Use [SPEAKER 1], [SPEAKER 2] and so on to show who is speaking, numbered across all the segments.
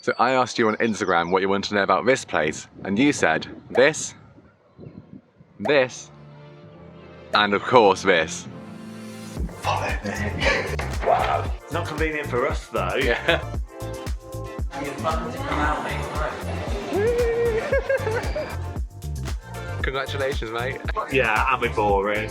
[SPEAKER 1] So I asked you on Instagram what you wanted to know about this place, and you said this, this, and of course this.
[SPEAKER 2] Follow me. Wow. It's not convenient for us though.
[SPEAKER 1] Yeah.
[SPEAKER 2] You're welcome to come out, mate.
[SPEAKER 1] Congratulations, mate.
[SPEAKER 2] Yeah, and we're boring.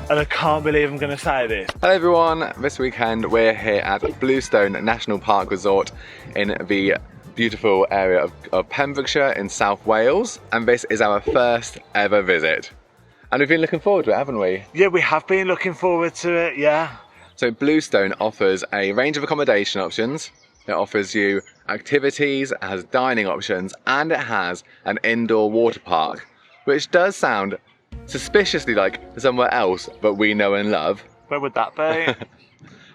[SPEAKER 2] And I can't believe I'm going to say this.
[SPEAKER 1] Hello everyone, this weekend we're here at Bluestone National Park Resort in the beautiful area of Pembrokeshire in South Wales, and this is our first ever visit. And we've been looking forward to it, haven't we?
[SPEAKER 2] Yeah, we have been looking forward to it, yeah.
[SPEAKER 1] So Bluestone offers a range of accommodation options. It offers you activities, it has dining options, and it has an indoor water park, which does sound suspiciously like somewhere else but we know and love.
[SPEAKER 2] Where would that be?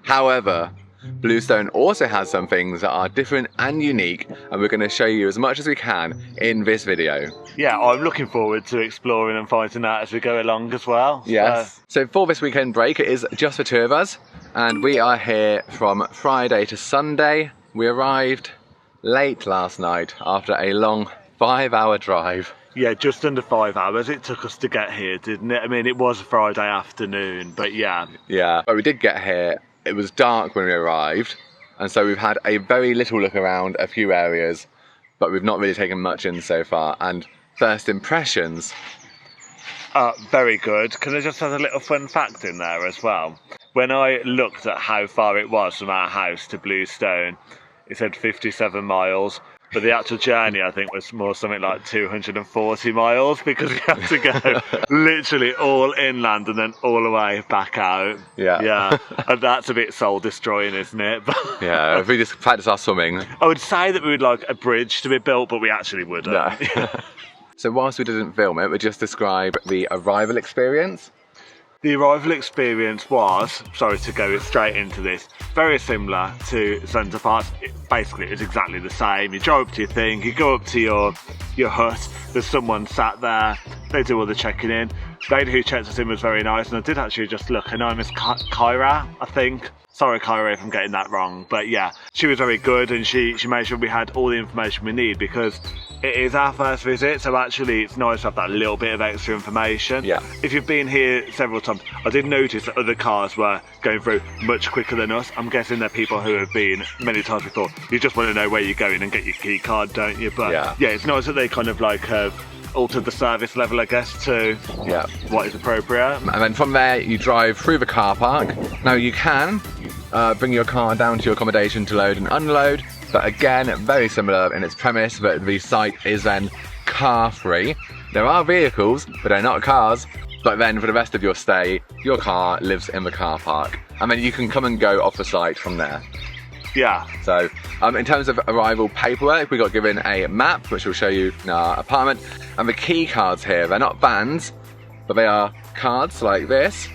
[SPEAKER 1] However, Bluestone also has some things that are different and unique, and we're going to show you as much as we can in this video.
[SPEAKER 2] Yeah, I'm looking forward to exploring and finding out as we go along as well.
[SPEAKER 1] Yes. So for this weekend break, it is just the two of us, and we are here from Friday to Sunday. We arrived late last night after a long 5-hour drive.
[SPEAKER 2] Yeah, just under 5 hours it took us to get here, didn't it? I mean, it was a Friday afternoon, but yeah.
[SPEAKER 1] Yeah, but we did get here. It was dark when we arrived, and so we've had a very little look around a few areas, but we've not really taken much in so far. And first impressions.
[SPEAKER 2] Very good. Can I just have a little fun fact in there as well? When I looked at how far it was from our house to Bluestone, it said 57 miles. But the actual journey, I think, was more something like 240 miles because we had to go literally all inland and then all the way back out.
[SPEAKER 1] Yeah.
[SPEAKER 2] Yeah. And that's a bit soul destroying, isn't it?
[SPEAKER 1] Yeah, if we just practice our swimming.
[SPEAKER 2] I would say that we would like a bridge to be built, but we actually wouldn't.
[SPEAKER 1] No. So whilst we didn't film it, we'd just describe the arrival experience.
[SPEAKER 2] The arrival experience was, sorry to go straight into this, very similar to Center Parcs. Basically, it's exactly the same. You drive up to your thing, you go up to your hut, there's someone sat there, they do all the checking in. The lady who checked us in was very nice, and I did actually just look, her name is Kyra, I think. Sorry, Kyra, if I'm getting that wrong, but yeah, she was very good, and she made sure we had all the information we need, because it is our first visit, so actually it's nice to have that little bit of extra information.
[SPEAKER 1] Yeah.
[SPEAKER 2] If you've been here several times, I did notice that other cars were going through much quicker than us. I'm guessing they're people who have been many times before. You just want to know where you're going and get your key card, don't you? But yeah, it's nice that they kind of like have altered the service level, I guess, to what is appropriate.
[SPEAKER 1] And then from there, you drive through the car park. Now you can bring your car down to your accommodation to load and unload, but again, very similar in its premise, that the site is then car free. There are vehicles, but they're not cars. But then for the rest of your stay, your car lives in the car park, and then you can come and go off the site from there.
[SPEAKER 2] Yeah.
[SPEAKER 1] So in terms of arrival paperwork, we got given a map, which we'll show you in our apartment. And the key cards here, they're not bands, but they are cards like this.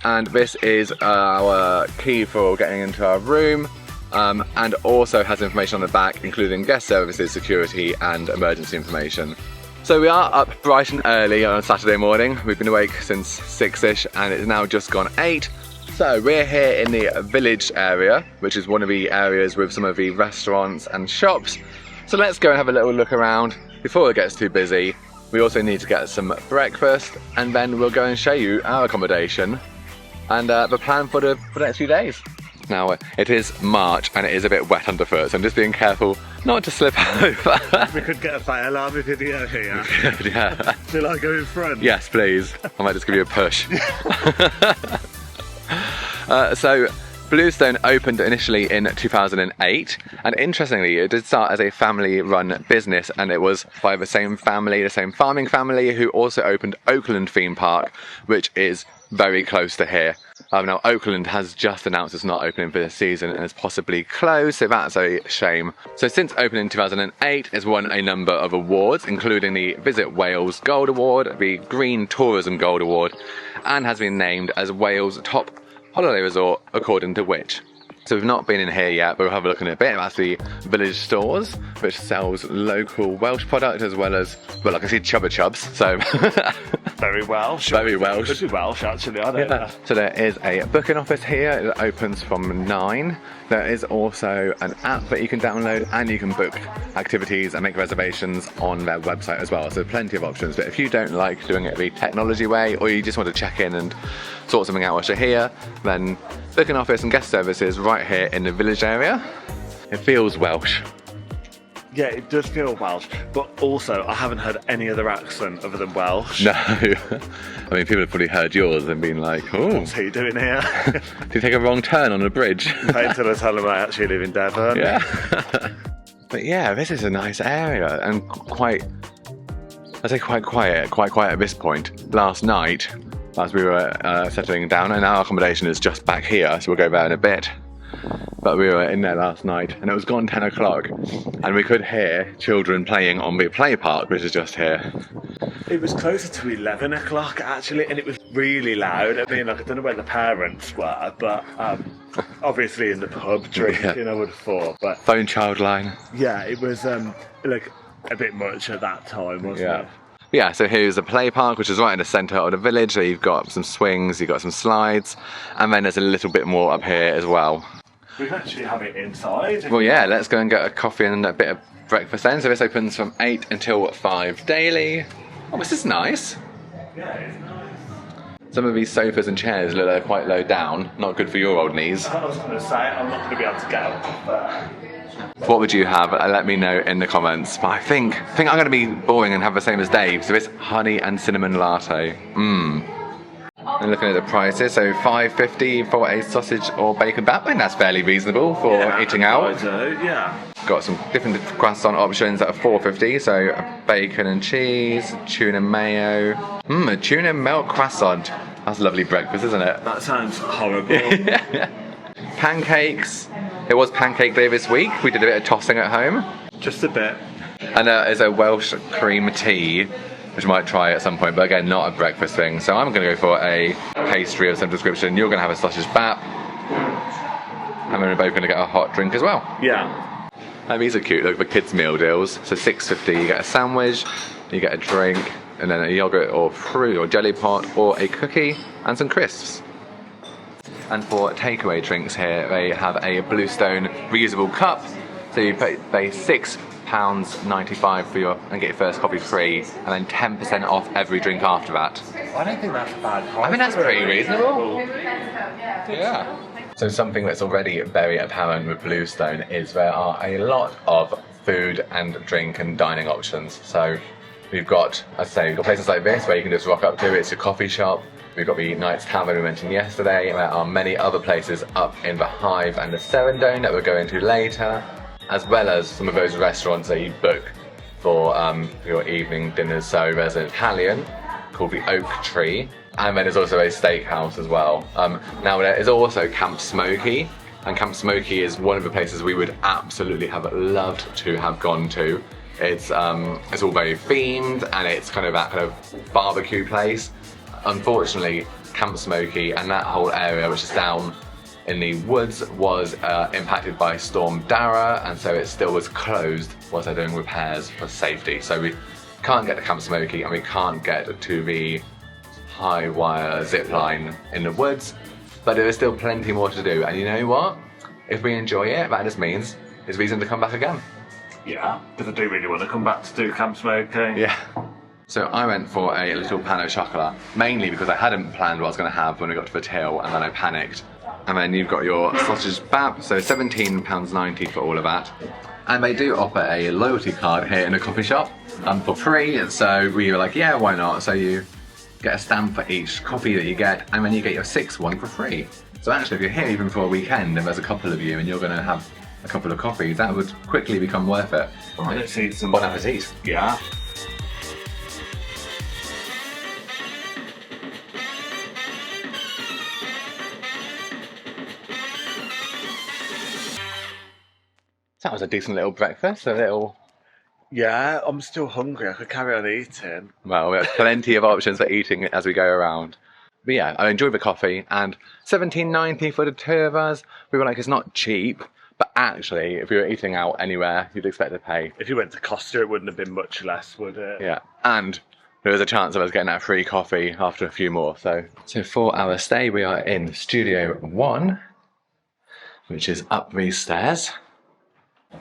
[SPEAKER 1] And this is our key for getting into our room. And also has information on the back, including guest services, security, and emergency information. So we are up bright and early on a Saturday morning. We've been awake since 6ish, and it's now just gone 8. So we're here in the village area, which is one of the areas with some of the restaurants and shops. So let's go and have a little look around before it gets too busy. We also need to get some breakfast, and then we'll go and show you our accommodation and the plan for the next few days. Now it is March and it is a bit wet underfoot, so I'm just being careful not to slip over.
[SPEAKER 2] We could get a fire alarm video here.
[SPEAKER 1] Yeah.
[SPEAKER 2] Shall I go in front?
[SPEAKER 1] Yes, please. I might just give you a push. So Bluestone opened initially in 2008, and interestingly it did start as a family-run business, and it was by the same family, the same farming family, who also opened Oakland Theme Park, which is very close to here. Now Oakland has just announced it's not opening for this season and is possibly closed, so that's a shame. So since opening in 2008, it's won a number of awards, including the Visit Wales Gold Award, the Green Tourism Gold Award, and has been named as Wales' top holiday resort according to Which. So we've not been in here yet, but we'll have a look in a bit. That's the Village stores, which sells local Welsh product as well as, well, like I see Chubba Chubs, so...
[SPEAKER 2] Very Welsh.
[SPEAKER 1] Very Welsh.
[SPEAKER 2] Could be Welsh, actually, I don't know.
[SPEAKER 1] So there is a booking office here. It opens from 9. There is also an app that you can download, and you can book activities and make reservations on their website as well. So plenty of options. But if you don't like doing it the technology way, or you just want to check in and sort something out whilst you're here, then booking office and guest services right here in the Village area. It feels Welsh.
[SPEAKER 2] Yeah, it does feel Welsh, but also I haven't heard any other accent other than Welsh.
[SPEAKER 1] No. I mean, people have probably heard yours and been like, oh.
[SPEAKER 2] What's he doing here?
[SPEAKER 1] Did you take a wrong turn on a bridge?
[SPEAKER 2] Wait till I tell him I actually live in Devon.
[SPEAKER 1] Yeah. But yeah, this is a nice area and quite, I'd say quite quiet at this point. Last night, as we were settling down, and our accommodation is just back here, so we'll go there in a bit. But we were in there last night and it was gone 10 o'clock and we could hear children playing on the play park, which is just here.
[SPEAKER 2] It was closer to 11 o'clock actually, and it was really loud. I mean, like, I don't know where the parents were, but obviously in the pub drinking, I would have thought. But
[SPEAKER 1] phone child line.
[SPEAKER 2] yeah, it was like a bit much at that time, wasn't it?
[SPEAKER 1] Yeah, so here's the play park, which is right in the centre of the village. So you've got some swings, you've got some slides, and then there's a little bit more up here as well.
[SPEAKER 2] We can actually have it inside.
[SPEAKER 1] Well, yeah, let's go and get a coffee and a bit of breakfast then. So this opens from 8 until 5 daily. Oh, this is nice.
[SPEAKER 2] Yeah, it's nice.
[SPEAKER 1] Some of these sofas and chairs look like quite low down. Not good for your old knees.
[SPEAKER 2] I was going to say, I'm not going to be able to get up there.
[SPEAKER 1] What would you have? Let me know in the comments. But I think I'm going to be boring and have the same as Dave. So it's honey and cinnamon latte. And looking at the prices, so $5.50 for a sausage or bacon bap. I think that's fairly reasonable for eating out.
[SPEAKER 2] Yeah.
[SPEAKER 1] Got some different croissant options that are $4.50. So bacon and cheese, tuna mayo. A tuna milk croissant. That's a lovely breakfast, isn't it?
[SPEAKER 2] That sounds horrible.
[SPEAKER 1] Pancakes. It was pancake day this week. We did a bit of tossing at home.
[SPEAKER 2] Just a bit.
[SPEAKER 1] And there's a Welsh cream tea, which I might try at some point, but again, not a breakfast thing. So I'm going to go for a pastry of some description. You're going to have a sausage bap. And then we're both going to get a hot drink as well.
[SPEAKER 2] Yeah.
[SPEAKER 1] And these are cute, look, the kids' meal deals. So $6.50, you get a sandwich, you get a drink, and then a yogurt or fruit or jelly pot or a cookie and some crisps. And for takeaway drinks here, they have a Bluestone reusable cup. So you pay £6.95 for and get your first coffee free, and then 10% off every drink after that.
[SPEAKER 2] I don't think that's a bad price.
[SPEAKER 1] I think that's pretty reasonable. Yeah. So something that's already very apparent with Bluestone is there are a lot of food and drink and dining options. So we've got, as I say, we've got places like this where you can just rock up to. It's a coffee shop. We've got the Knights Tavern we mentioned yesterday. There are many other places up in the Hive and the Serendome that we'll go into later, as well as some of those restaurants that you book for your evening dinners. So there's an Italian called the Oak Tree, and then there's also a steakhouse as well. Now there is also Camp Smoky, and Camp Smoky is one of the places we would absolutely have loved to have gone to. It's all very themed, and it's kind of that kind of barbecue place. Unfortunately, Camp Smoky and that whole area, which is down in the woods, was impacted by Storm Dara, and so it still was closed whilst they're doing repairs for safety. So we can't get to Camp Smoky and we can't get to the high wire zip line in the woods, but there is still plenty more to do. And you know what? If we enjoy it, that just means there's reason to come back again.
[SPEAKER 2] Yeah, because I do really want to come back to do Camp Smoky.
[SPEAKER 1] Yeah. So I went for a little pan au chocolat, mainly because I hadn't planned what I was going to have when we got to the till, and then I panicked. And then you've got your sausage bap, so £17.90 for all of that. And they do offer a loyalty card here in the coffee shop for free, so we were like, yeah, why not? So you get a stamp for each coffee that you get, and then you get your 6th one for free. So actually, if you're here even for a weekend and there's a couple of you and you're going to have a couple of coffees, that would quickly become worth it.
[SPEAKER 2] Right, let's eat some.
[SPEAKER 1] Bon appetit.
[SPEAKER 2] Yeah.
[SPEAKER 1] That was a decent little breakfast, a little...
[SPEAKER 2] Yeah, I'm still hungry. I could carry on eating.
[SPEAKER 1] Well, we have plenty of options for eating as we go around. But yeah, I enjoyed the coffee, and $17.90 for the two of us. We were like, it's not cheap, but actually, if you were eating out anywhere, you'd expect to pay.
[SPEAKER 2] If you went to Costa, it wouldn't have been much less, would it?
[SPEAKER 1] Yeah, and there was a chance of us getting that free coffee after a few more. So for our stay, we are in Studio 1, which is up these stairs.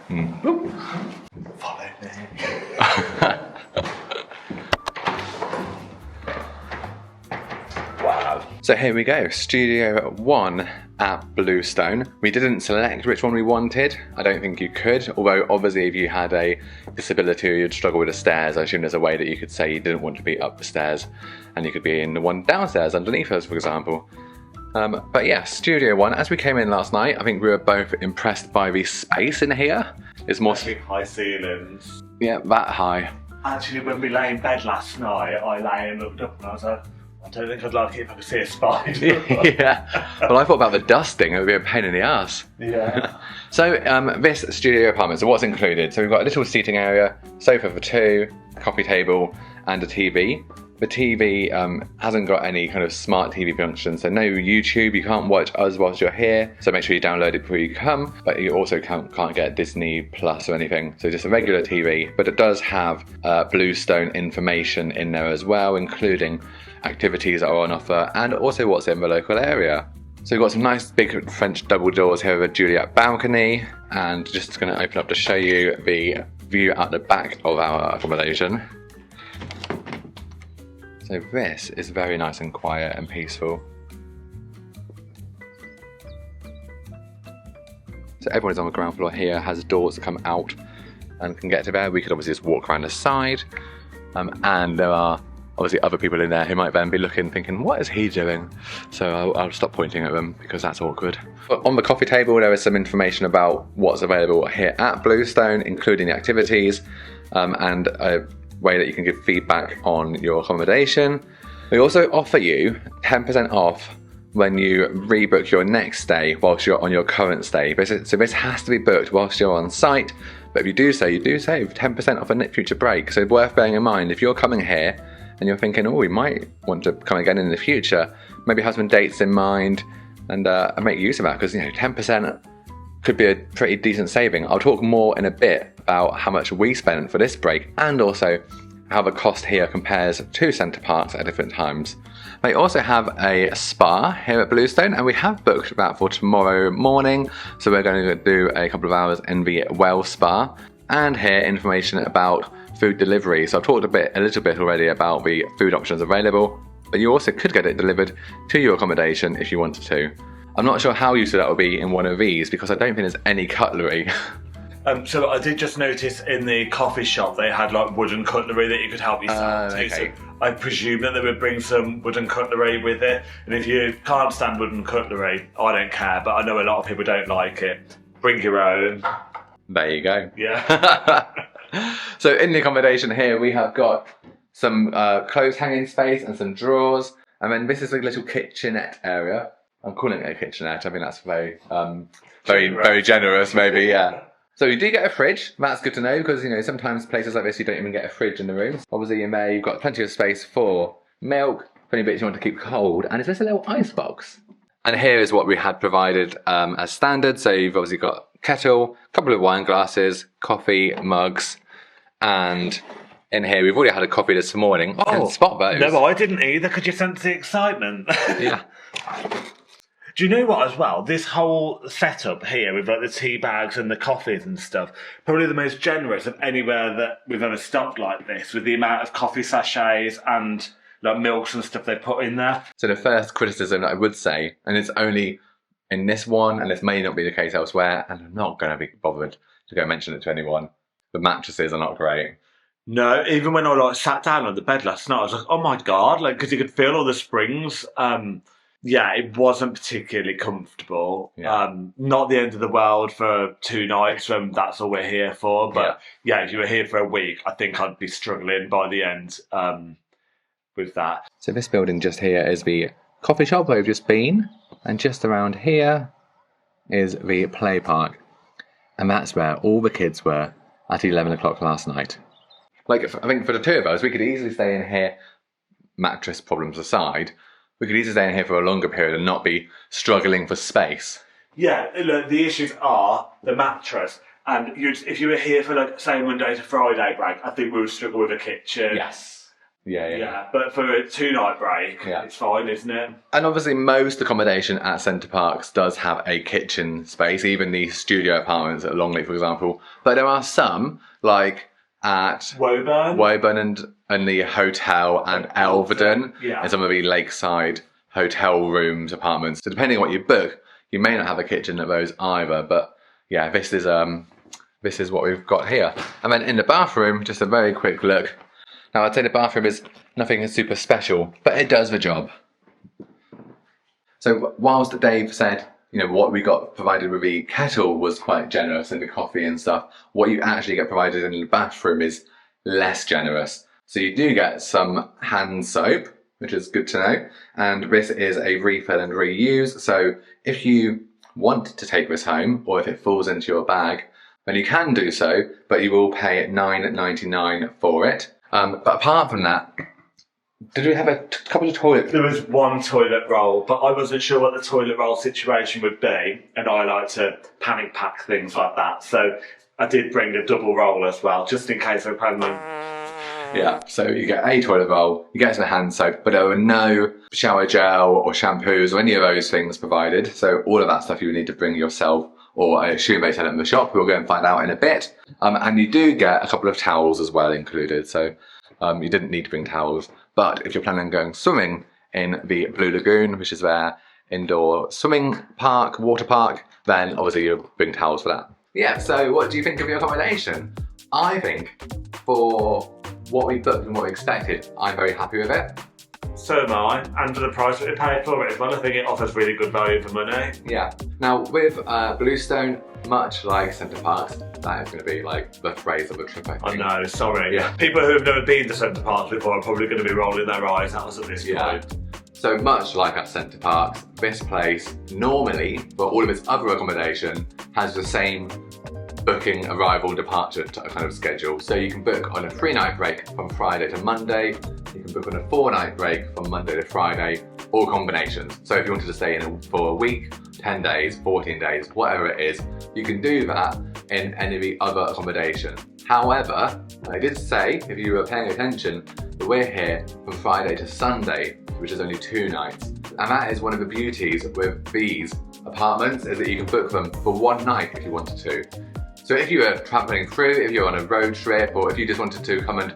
[SPEAKER 2] Follow me.
[SPEAKER 1] Wow. So here we go, Studio 1 at Bluestone. We didn't select which one we wanted. I don't think you could, although obviously if you had a disability or you'd struggle with the stairs, I assume there's a way that you could say you didn't want to be up the stairs and you could be in the one downstairs underneath us, for example. But yeah, Studio 1, as we came in last night, I think we were both impressed by the space in here. It's more...
[SPEAKER 2] high ceilings.
[SPEAKER 1] Yeah, that high.
[SPEAKER 2] Actually, when we lay in bed last night, I lay and looked up and I was like, I don't think I'd like it if I could see a spider.
[SPEAKER 1] Yeah, well, I thought about the dusting, it would be a pain in the ass.
[SPEAKER 2] Yeah.
[SPEAKER 1] So this studio apartment, so what's included? So we've got a little seating area, sofa for two, a coffee table and a TV. The TV hasn't got any kind of smart TV function, so no YouTube, you can't watch us whilst you're here, so make sure you download it before you come, but you also can't get Disney Plus or anything, so just a regular TV, but it does have Bluestone information in there as well, including activities that are on offer and also what's in the local area. So we've got some nice big French double doors here with a Juliet balcony, and just going to open up to show you the view at the back of our accommodation. So this is very nice and quiet and peaceful. So everyone is on the ground floor here, has doors that come out and can get to there. We could obviously just walk around the side. And there are obviously other people in there who might then be looking, thinking, what is he doing? So I'll stop pointing at them because that's awkward. But on the coffee table, there is some information about what's available here at Bluestone, including the activities and a way that you can give feedback on your accommodation. We also offer you 10% off when you rebook your next stay whilst you're on your current stay. So this has to be booked whilst you're on site, but if you do so, you do save 10% off a future break. So worth bearing in mind, if you're coming here and you're thinking, oh, we might want to come again in the future, maybe have some dates in mind and make use of that, because 10% could be a pretty decent saving. I'll talk more in a bit about how much we spent for this break and also how the cost here compares to Center Parcs at different times. They also have a spa here at Bluestone, and we have booked that for tomorrow morning, so we're going to do a couple of hours in the Welsh Spa, and here information about food delivery. So I've talked a little bit already about the food options available, but you also could get it delivered to your accommodation if you wanted to. I'm not sure how useful that will be in one of these because I don't think there's any cutlery.
[SPEAKER 2] So I did just notice in the coffee shop they had like wooden cutlery that you could help yourself to.
[SPEAKER 1] Okay.
[SPEAKER 2] So I presume that they would bring some wooden cutlery with it. And if you can't stand wooden cutlery, I don't care, but I know a lot of people don't like it. Bring your own.
[SPEAKER 1] There you go.
[SPEAKER 2] Yeah.
[SPEAKER 1] So in the accommodation here we have got some clothes hanging space and some drawers, and then this is a little kitchenette area. I'm calling it a kitchenette. I think that's very generous, maybe. Yeah. So you do get a fridge. That's good to know because sometimes places like this you don't even get a fridge in the rooms. Obviously in there you've got plenty of space for milk, for any bits you want to keep cold, and it's just a little ice box. And here is what we had provided as standard. So you've obviously got kettle, a couple of wine glasses, coffee mugs, and in here we've already had a coffee this morning. Oh, can spot those.
[SPEAKER 2] No, I didn't either. Could you sense the excitement?
[SPEAKER 1] Yeah.
[SPEAKER 2] Do you know what as well? This whole setup here with like the tea bags and the coffees and stuff, probably the most generous of anywhere that we've ever stopped like this, with the amount of coffee sachets and like milks and stuff they put in there.
[SPEAKER 1] So the first criticism that I would say, and it's only in this one, and this may not be the case elsewhere, and I'm not going to be bothered to go mention it to anyone, the mattresses are not great.
[SPEAKER 2] No, even when I sat down on the bed last night, I was like, oh my God, because you could feel all the springs. Yeah, it wasn't particularly comfortable.
[SPEAKER 1] Yeah.
[SPEAKER 2] Not the end of the world for 2 nights when that's all we're here for. But yeah, if you were here for a week, I think I'd be struggling by the end with that.
[SPEAKER 1] So this building just here is the coffee shop where we've just been. And just around here is the play park. And that's where all the kids were at 11 o'clock last night. I think for the two of us, we could easily stay in here, mattress problems aside, we could easily stay in here for a longer period and not be struggling for space.
[SPEAKER 2] Yeah, look, the issues are the mattress. And if you were here for, like, say, Monday to Friday break, I think we would struggle with a kitchen.
[SPEAKER 1] Yes. Yeah.
[SPEAKER 2] But for a 2-night break, it's fine, isn't it?
[SPEAKER 1] And obviously most accommodation at Center Parcs does have a kitchen space, even the studio apartments at Longleat, for example. But there are some, like at Woburn and the hotel and Elvedon, and some of the lakeside hotel rooms, apartments. So depending on what you book, you may not have a kitchen at those either. But yeah, this is what we've got here. And then in the bathroom, just a very quick look. Now, I'd say the bathroom is nothing super special, but it does the job. So whilst Dave said, what we got provided with the kettle was quite generous and the coffee and stuff, what you actually get provided in the bathroom is less generous. So you do get some hand soap, which is good to know. And this is a refill and reuse. So if you want to take this home, or if it falls into your bag, then you can do so, but you will pay $9.99 for it. But apart from that, did we have a couple of toilets?
[SPEAKER 2] There was one toilet roll, but I wasn't sure what the toilet roll situation would be, and I like to panic pack things like that. So I did bring a double roll as well, just in case I plan them.
[SPEAKER 1] Yeah, so you get a toilet roll, you get some hand soap, but there were no shower gel or shampoos or any of those things provided. So all of that stuff you would need to bring yourself, or I assume they sell it in the shop. We'll go and find out in a bit. And you do get a couple of towels as well included. So you didn't need to bring towels. But if you're planning on going swimming in the Blue Lagoon, which is their indoor swimming park, water park, then obviously you'll bring towels for that. Yeah, so what do you think of the accommodation? I think for what we booked and what we expected, I'm very happy with it.
[SPEAKER 2] So am I, and for the price that we paid for it as well, I think it offers really good value for money.
[SPEAKER 1] Yeah. Now with Bluestone, much like Center Parcs, that is going to be like the phrase of the trip, I think.
[SPEAKER 2] I know, sorry.
[SPEAKER 1] Yeah.
[SPEAKER 2] People who have never been to Center Parcs before are probably going to be rolling their eyes at us at this point.
[SPEAKER 1] So much like at Center Parcs, this place normally, for all of its other accommodation, has the same booking, arrival, departure kind of schedule. So you can book on a 3-night break from Friday to Monday. You can book on a 4-night break from Monday to Friday, or combinations. So if you wanted to stay in for a week, 10 days, 14 days, whatever it is, you can do that in any of the other accommodation. However, I did say, if you were paying attention, that we're here from Friday to Sunday, which is only 2 nights. And that is one of the beauties with these apartments, is that you can book them for 1 night if you wanted to. So if you were travelling through, if you're on a road trip, or if you just wanted to come and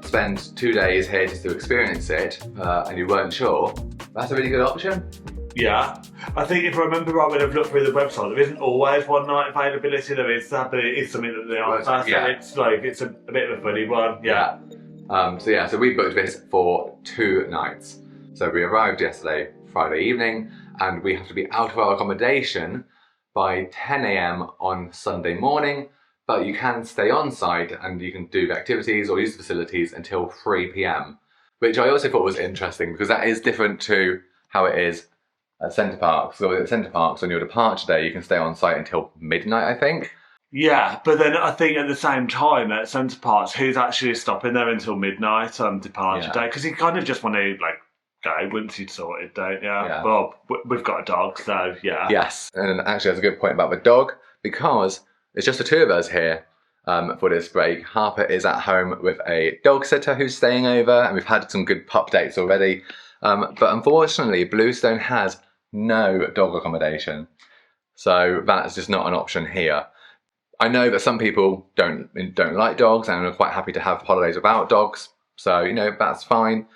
[SPEAKER 1] spend 2 days here just to experience it, and you weren't sure, that's a really good option.
[SPEAKER 2] Yeah, I think if I remember right when I've looked through the website, there isn't always 1 night availability. There is that, but it is something that they offer.
[SPEAKER 1] Yeah.
[SPEAKER 2] So it's a bit of a funny one. Yeah.
[SPEAKER 1] So we booked this for 2 nights. So we arrived yesterday, Friday evening, and we have to be out of our accommodation by 10 AM on Sunday morning, but you can stay on site and you can do the activities or use the facilities until 3 PM, which I also thought was interesting because that is different to how it is at Center Parcs. So at Center Parcs, on your departure day, you can stay on site until midnight, I think.
[SPEAKER 2] Yeah, but then I think at the same time at Center Parcs, who's actually stopping there until midnight on departure day? Because you kind of just want to go once you'd sorted, don't you?
[SPEAKER 1] Yeah.
[SPEAKER 2] Well, we've got a dog, so yeah.
[SPEAKER 1] Yes, and actually that's a good point about the dog, because it's just the 2 of us here for this break. Harper is at home with a dog sitter who's staying over, and we've had some good pup dates already. But unfortunately, Bluestone has no dog accommodation, so that's just not an option here. I know that some people don't like dogs and are quite happy to have holidays without dogs, so that's fine.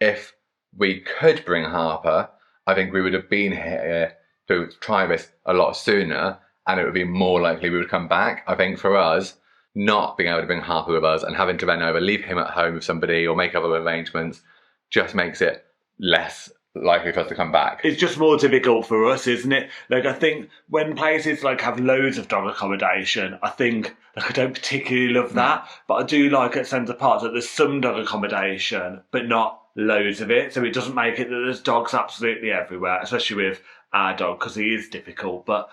[SPEAKER 1] If we could bring Harper, I think we would have been here to try this a lot sooner, and it would be more likely we would come back. I think for us, not being able to bring Harper with us and having to then either leave him at home with somebody or make other arrangements just makes it less likely for us to come back.
[SPEAKER 2] It's just more difficult for us, isn't it? I think when places have loads of dog accommodation, I think I don't particularly love that, but I do like at Center Parcs that there's some dog accommodation, but not loads of it, so it doesn't make it that there's dogs absolutely everywhere, especially with our dog, because he is difficult, but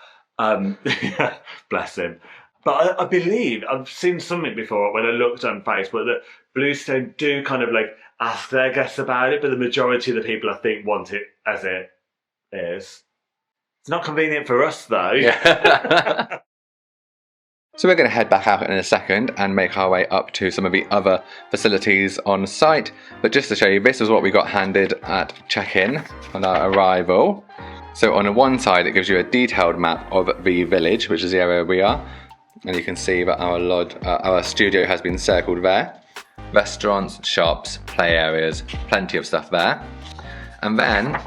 [SPEAKER 2] bless him. But I believe I've seen something before when I looked on Facebook that Bluestone do kind of ask their guests about it, but the majority of the people, I think, want it as it is. It's not convenient for us, though.
[SPEAKER 1] Yeah. So we're going to head back out in a second and make our way up to some of the other facilities on site. But just to show you, this is what we got handed at check-in on our arrival. So on the one side, it gives you a detailed map of the village, which is the area we are. And you can see that our studio has been circled there. Restaurants, shops, play areas, plenty of stuff there. And then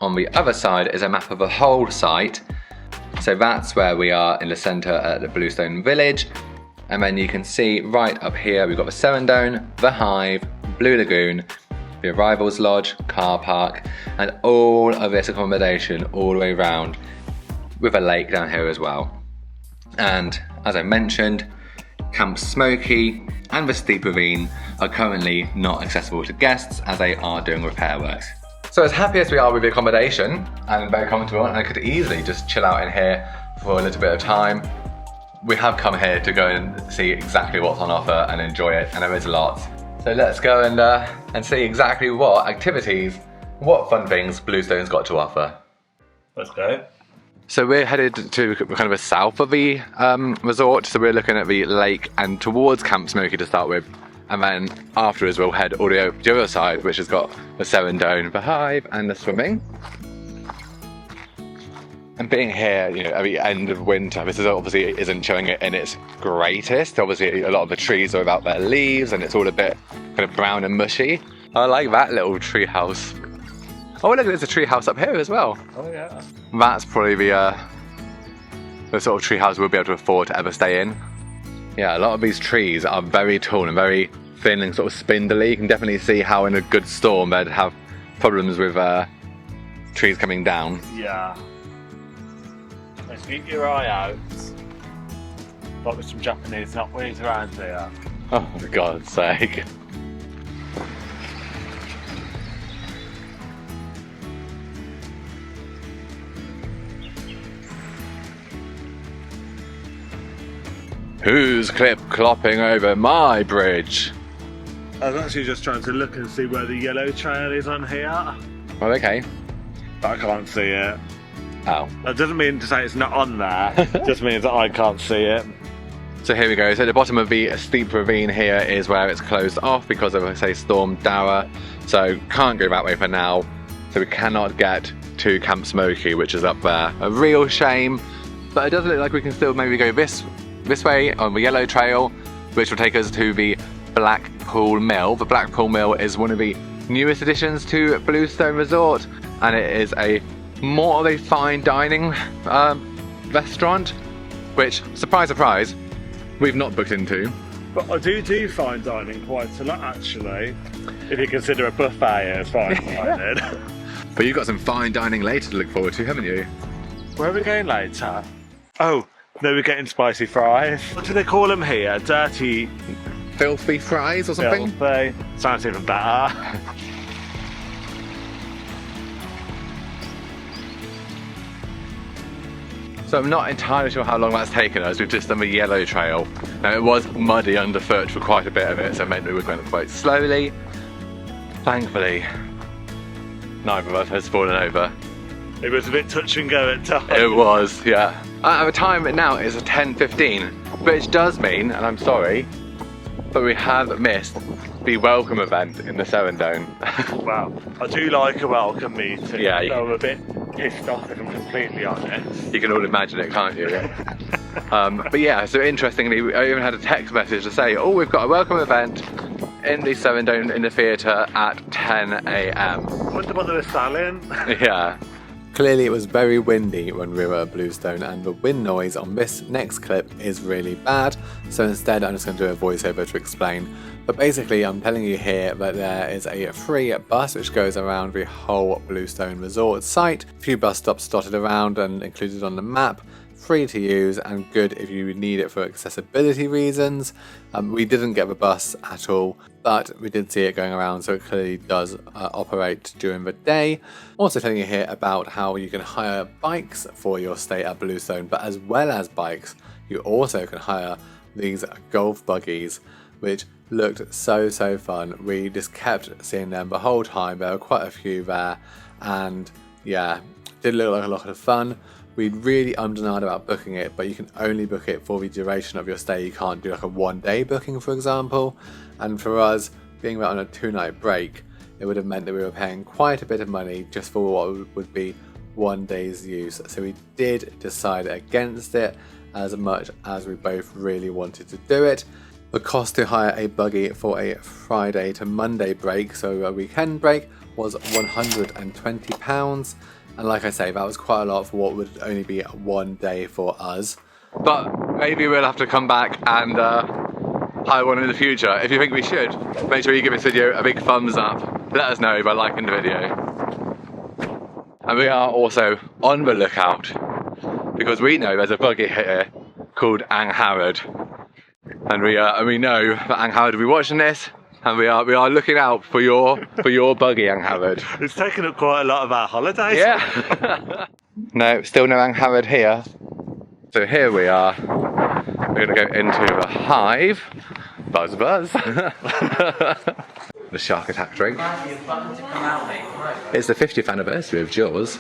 [SPEAKER 1] on the other side is a map of the whole site. So that's where we are in the centre at the Bluestone Village. And then you can see right up here, we've got the Serendome, the Hive, Blue Lagoon, the Arrivals Lodge, car park, and all of this accommodation all the way around with a lake down here as well. And as I mentioned, Camp Smoky and the Steep Ravine are currently not accessible to guests as they are doing repair works. So as happy as we are with the accommodation and very comfortable, and I could easily just chill out in here for a little bit of time, we have come here to go and see exactly what's on offer and enjoy it, and there is a lot. So let's go and see exactly what activities, what fun things Bluestone's got to offer.
[SPEAKER 2] Let's go.
[SPEAKER 1] So we're headed to kind of the south of the resort, so we're looking at the lake and towards Camp Smoky to start with. And then afterwards we'll head all the way over to the other side, which has got the Serendome, the Hive and the swimming. And being here, you know, at the end of winter, this is obviously isn't showing it in its greatest. Obviously a lot of the trees are without their leaves and it's all a bit kind of brown and mushy. I like that little tree house. Oh look, there's a tree house up here as well.
[SPEAKER 2] Oh yeah.
[SPEAKER 1] That's probably the sort of tree house we'll be able to afford to ever stay in. Yeah, a lot of these trees are very tall and very thin and sort of spindly. You can definitely see how in a good storm they'd have problems with trees coming down.
[SPEAKER 2] Yeah. Let's keep your eye out. Like with some Japanese knotweed around here.
[SPEAKER 1] Oh, for God's sake. Who's clip-clopping over my bridge?
[SPEAKER 2] I was actually just trying to look and see where the yellow trail is on here.
[SPEAKER 1] Well, okay.
[SPEAKER 2] But I can't see it.
[SPEAKER 1] Oh.
[SPEAKER 2] That doesn't mean to say it's not on there. It just means that I can't see it.
[SPEAKER 1] So here we go. So at the bottom of the steep ravine here is where it's closed off because of, say, Storm Dara. So can't go that way for now. So we cannot get to Camp Smoky, which is up there. A real shame. But it does look like we can still maybe go this way on the yellow trail, which will take us to the Blackpool Mill. The Blackpool Mill is one of the newest additions to Bluestone Resort, and it is a more of a fine dining restaurant, which, surprise, surprise, we've not booked into.
[SPEAKER 2] But I do fine dining quite a lot, actually. If you consider a buffet as fine dining.
[SPEAKER 1] But you've got some fine dining later to look forward to, haven't you?
[SPEAKER 2] Where are we going later? Oh, no, we're getting spicy fries. What do they call them here? Dirty...
[SPEAKER 1] Filthy fries or something?
[SPEAKER 2] Filthy. Sounds even better.
[SPEAKER 1] So I'm not entirely sure how long that's taken us. We've just done the yellow trail. Now it was muddy underfoot for quite a bit of it, so it meant we were going quite slowly. Thankfully, neither of us has fallen over.
[SPEAKER 2] It was a bit touch and go at times.
[SPEAKER 1] It was, yeah. The time now is 10:15, which does mean, and I'm sorry, but we have missed the welcome event in the Serendome.
[SPEAKER 2] Wow, I do like a welcome meeting.
[SPEAKER 1] Yeah,
[SPEAKER 2] I'm a bit pissed off if I'm completely honest.
[SPEAKER 1] You can all imagine it, can't you? But yeah, so interestingly, I even had a text message to say, oh, we've got a welcome event in the Serendome in the theatre at 10 AM.
[SPEAKER 2] I wonder what they were selling.
[SPEAKER 1] Yeah. Clearly it was very windy when we were at Bluestone, and the wind noise on this next clip is really bad, so instead I'm just going to do a voiceover to explain. But basically I'm telling you here that there is a free bus which goes around the whole Bluestone Resort site. A few bus stops dotted around and included on the map. Free to use and good if you need it for accessibility reasons. We didn't get the bus at all, but we did see it going around, so it clearly does operate during the day. Also telling you here about how you can hire bikes for your stay at Bluestone, but as well as bikes, you also can hire these golf buggies, which looked so fun. We just kept seeing them the whole time. There were quite a few there, and yeah, did look like a lot of fun. We really denied about booking it, but you can only book it for the duration of your stay. You can't do like a 1-day booking, for example. And for us, being on a 2-night break, it would have meant that we were paying quite a bit of money just for what would be 1 day's use. So we did decide against it, as much as we both really wanted to do it. The cost to hire a buggy for a Friday to Monday break, so a weekend break, was £120. And like I say, that was quite a lot for what would only be 1 day for us. But maybe we'll have to come back and hire one in the future. If you think we should, make sure you give this video a big thumbs up. Let us know by liking the video. And we are also on the lookout, because we know there's a buggy here called Angharad. And we know that Angharad will be watching this. And we are looking out for your buggy, Angharad.
[SPEAKER 2] It's taken up quite a lot of our holidays.
[SPEAKER 1] Yeah. No, still no Angharad here. So here we are. We're going to go into the Hive. Buzz. The shark attack drink. It's the 50th anniversary of Jaws.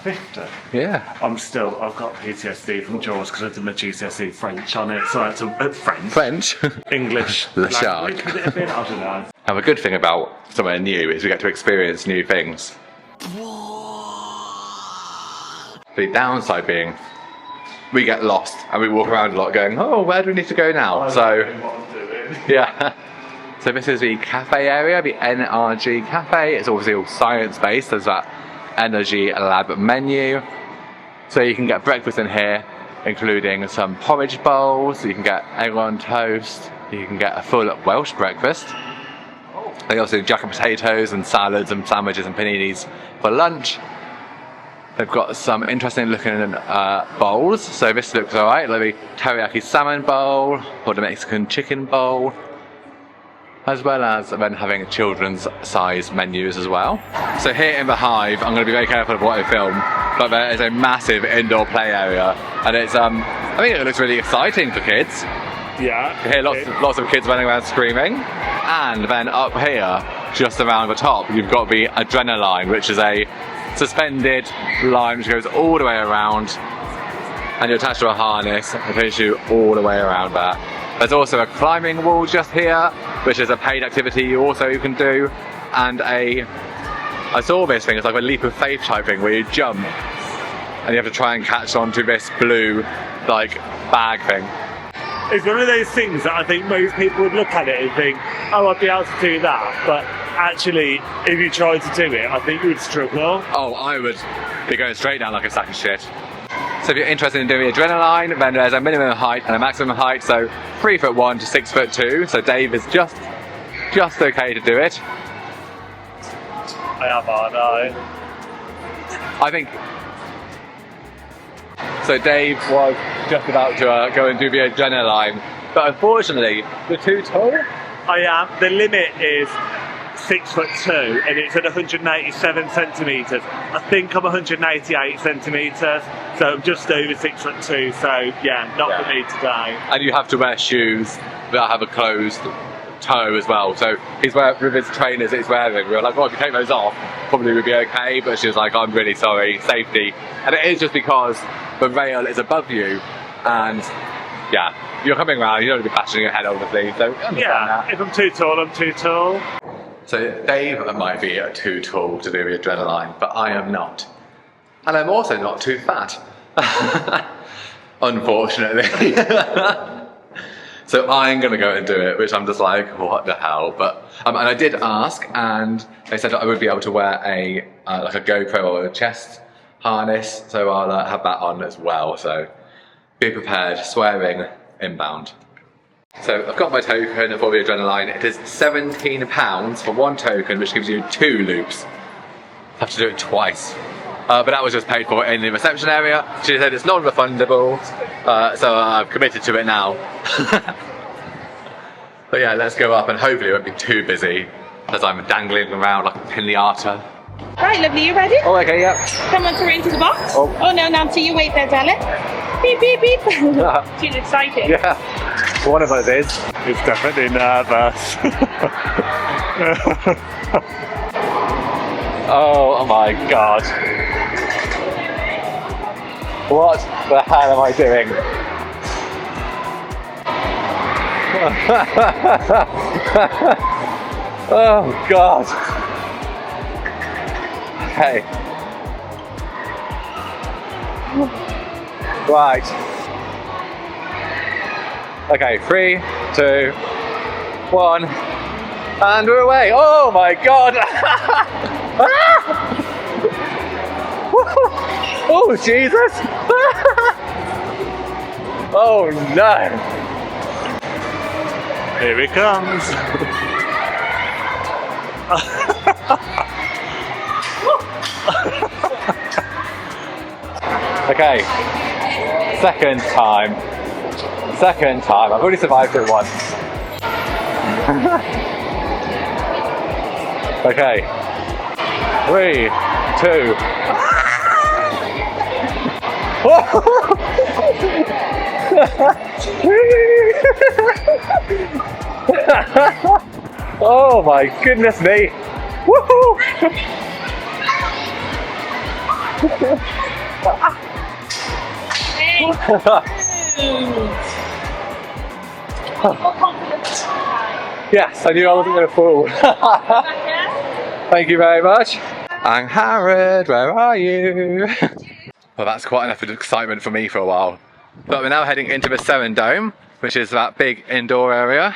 [SPEAKER 2] 50?
[SPEAKER 1] Yeah.
[SPEAKER 2] I've got PTSD from Jaws because I did my GCSE French on it, so I had to, French? English.
[SPEAKER 1] The shark.
[SPEAKER 2] Would it have been? I don't know.
[SPEAKER 1] And the good thing about somewhere new is we get to experience new things. The downside being, we get lost and we walk around a lot going, oh, where do we need to go now?
[SPEAKER 2] I don't know what I'm doing.
[SPEAKER 1] Yeah. So this is the cafe area, the NRG cafe. It's obviously all science-based. There's that energy lab menu. So you can get breakfast in here, including some porridge bowls. You can get egg on toast. You can get a full Welsh breakfast. They also do jack and potatoes and salads and sandwiches and paninis for lunch. They've got some interesting looking bowls. So this looks alright, like the teriyaki salmon bowl or the Mexican chicken bowl, as well as then having children's size menus as well. So here in the Hive, I'm going to be very careful of what I film, but there is a massive indoor play area, and it's I think it looks really exciting for kids.
[SPEAKER 2] Yeah.
[SPEAKER 1] You hear lots of kids running around screaming. And then up here, just around the top, you've got the Adrenaline, which is a suspended line which goes all the way around, and you're attached to a harness and takes you all the way around there. There's also a climbing wall just here, which is a paid activity you can do, and I saw this thing, it's like a leap of faith type thing where you jump and you have to try and catch onto this blue like bag thing.
[SPEAKER 2] It's one of those things that I think most people would look at it and think, oh, I'd be able to do that, but actually if you tried to do it, I think you would struggle.
[SPEAKER 1] Oh, I would be going straight down like a sack of shit. So if you're interested in doing the Adrenaline, then there's a minimum height and a maximum height, so 3'1" to 6'2", so Dave is just okay to do it.
[SPEAKER 2] I am, aren't I?
[SPEAKER 1] I think. So Dave was just about to go and do the Adrenaline, but unfortunately, you're too tall.
[SPEAKER 2] I am. The limit is 6'2", and it's at 187 centimetres. I think I'm 188 centimetres, so I'm just over 6'2", so yeah, not for me today.
[SPEAKER 1] And you have to wear shoes that have a closed toe as well, so with his trainers he's wearing, we were like, well, if you take those off, probably would be okay, but she was like, I'm really sorry, safety. And it is just because the rail is above you, and yeah, you're coming around, you don't want to be bashing your head obviously, so
[SPEAKER 2] yeah, if I'm too tall, I'm too tall.
[SPEAKER 1] So Dave might be too tall to do the Adrenaline, but I am not. And I'm also not too fat. Unfortunately. So I'm going to go and do it, which I'm just like, what the hell? But and I did ask, and they said that I would be able to wear a like a GoPro or a chest harness, so I'll have that on as well. So be prepared, swearing inbound. So I've got my token for the Adrenaline. It is £17 for one token, which gives you 2 loops. I have to do it twice. But that was just paid for in the reception area. She said it's non-refundable, so I've committed to it now. But yeah, let's go up and hopefully it won't be too busy as I'm dangling around like a pinata.
[SPEAKER 3] Right, lovely, you ready?
[SPEAKER 1] Oh, okay, yeah.
[SPEAKER 3] Someone to into the box?
[SPEAKER 1] Oh,
[SPEAKER 3] no, Nancy, you wait there, darling. Beep, beep, beep. She's excited.
[SPEAKER 1] Yeah. One of us is.
[SPEAKER 2] It's definitely nervous.
[SPEAKER 1] Oh my god. What the hell am I doing? Oh god. Okay. Right. Okay, 3, 2, 1, and we're away. Oh my god! Oh Jesus! Oh no!
[SPEAKER 2] Here he comes.
[SPEAKER 1] Okay, second time. I've already survived it once. Okay, 3, 2. Oh my goodness me! Woohoo! Yes, I knew I wasn't going to fall. Thank you very much. And Harrod, where are you? Well, that's quite enough of excitement for me for a while. But we're now heading into the Serendome, which is that big indoor area.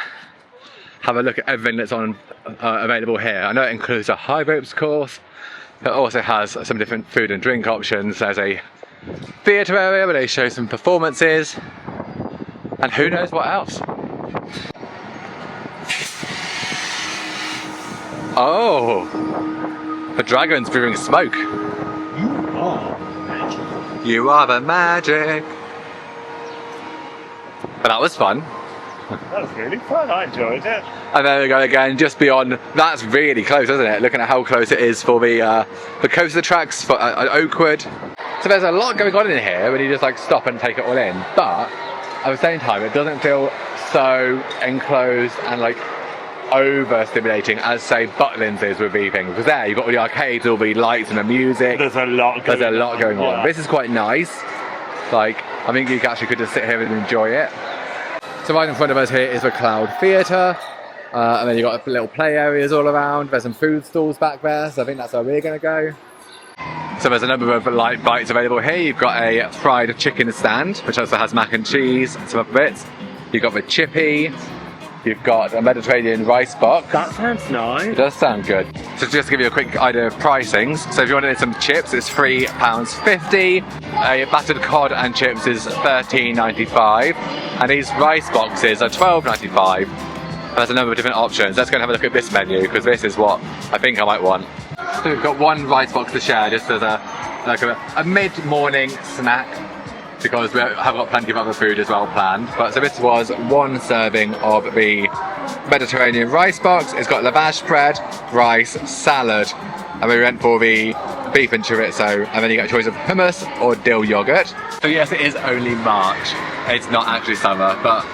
[SPEAKER 1] Have a look at everything that's on available here. I know it includes a high ropes course. It also has some different food and drink options. There's a theatre area where they show some performances. And who knows what else. Oh, the dragon's brewing smoke. You are the magic. But that was fun.
[SPEAKER 2] That was really fun, I enjoyed it.
[SPEAKER 1] And then we go again just beyond. That's really close, isn't it? Looking at how close it is for the coaster tracks for Oakwood. So there's a lot going on in here when you just like stop and take it all in. But at the same time, it doesn't feel so enclosed and like over-stimulating as say Butlins is with these things. Because there you've got all the arcades, all the lights and the music.
[SPEAKER 2] There's a lot going on.
[SPEAKER 1] Yeah. This is quite nice. Like, I think you actually could just sit here and enjoy it. So right in front of us here is the Cloud Theatre. And then you've got little play areas all around. There's some food stalls back there, so I think that's where we're going to go. So there's a number of light bites available here. You've got a fried chicken stand, which also has mac and cheese and some other bits. You've got the chippy. You've got a Mediterranean rice box.
[SPEAKER 2] That sounds nice.
[SPEAKER 1] It does sound good. So just to give you a quick idea of pricings. So if you wanted some chips, it's £3.50. A battered cod and chips is £13.95. And these rice boxes are £12.95. And there's a number of different options. Let's go and have a look at this menu, because this is what I think I might want. So we've got one rice box to share, just as a mid-morning snack, because we have got plenty of other food as well planned. But so this was one serving of the Mediterranean rice box. It's got lavash bread, rice, salad, and we went for the beef and chorizo, and then you get a choice of hummus or dill yogurt. So yes, it is only March. It's not actually summer, but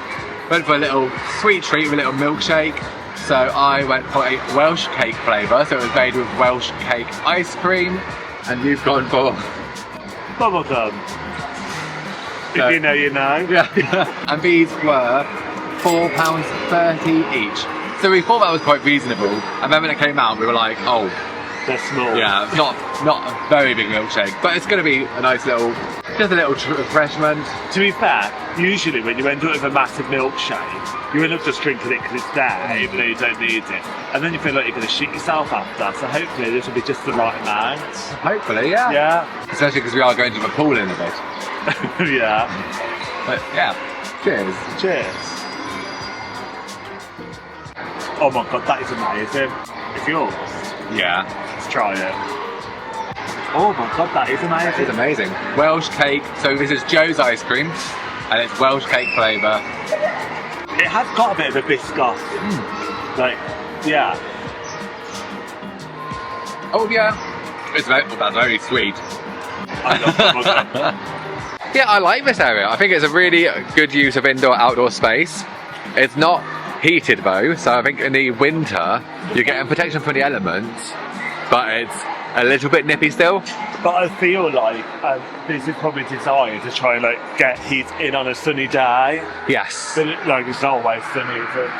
[SPEAKER 1] went for a little sweet treat with a little milkshake. So I went for a Welsh cake flavour, so it was made with Welsh cake ice cream, and you've gone for
[SPEAKER 2] bubblegum. If you know, you know.
[SPEAKER 1] Yeah. And these were £4.30 each. So we thought that was quite reasonable, and then when it came out we were like, oh,
[SPEAKER 2] they're small.
[SPEAKER 1] Yeah, not a very big milkshake, but it's going to be a nice little, just a little refreshment.
[SPEAKER 2] To be fair, usually when you end up with a massive milkshake, you end up just drinking it because it's there, even though you don't need it. And then you feel like you're going to shit yourself after, so hopefully this will be just the right amount.
[SPEAKER 1] Hopefully, yeah.
[SPEAKER 2] Yeah.
[SPEAKER 1] Especially because we are going to the pool in a bit.
[SPEAKER 2] Yeah.
[SPEAKER 1] But yeah, cheers.
[SPEAKER 2] Cheers. Oh my god, that is amazing. It's yours.
[SPEAKER 1] Yeah.
[SPEAKER 2] Let's try it. Oh my god, that is amazing.
[SPEAKER 1] It's amazing. Welsh cake. So this is Joe's ice cream, and it's Welsh cake flavour.
[SPEAKER 2] It has got a bit of a biscuit. Like, yeah.
[SPEAKER 1] Oh yeah. It's very, that's very sweet.
[SPEAKER 2] I love bubblegum.
[SPEAKER 1] Yeah, I like this area. I think it's a really good use of indoor-outdoor space. It's not heated though, so I think in the winter you're getting protection from the elements, but it's a little bit nippy still.
[SPEAKER 2] But I feel like this is probably designed to try and like get heat in on a sunny day.
[SPEAKER 1] Yes.
[SPEAKER 2] But like it's not always sunny, is it?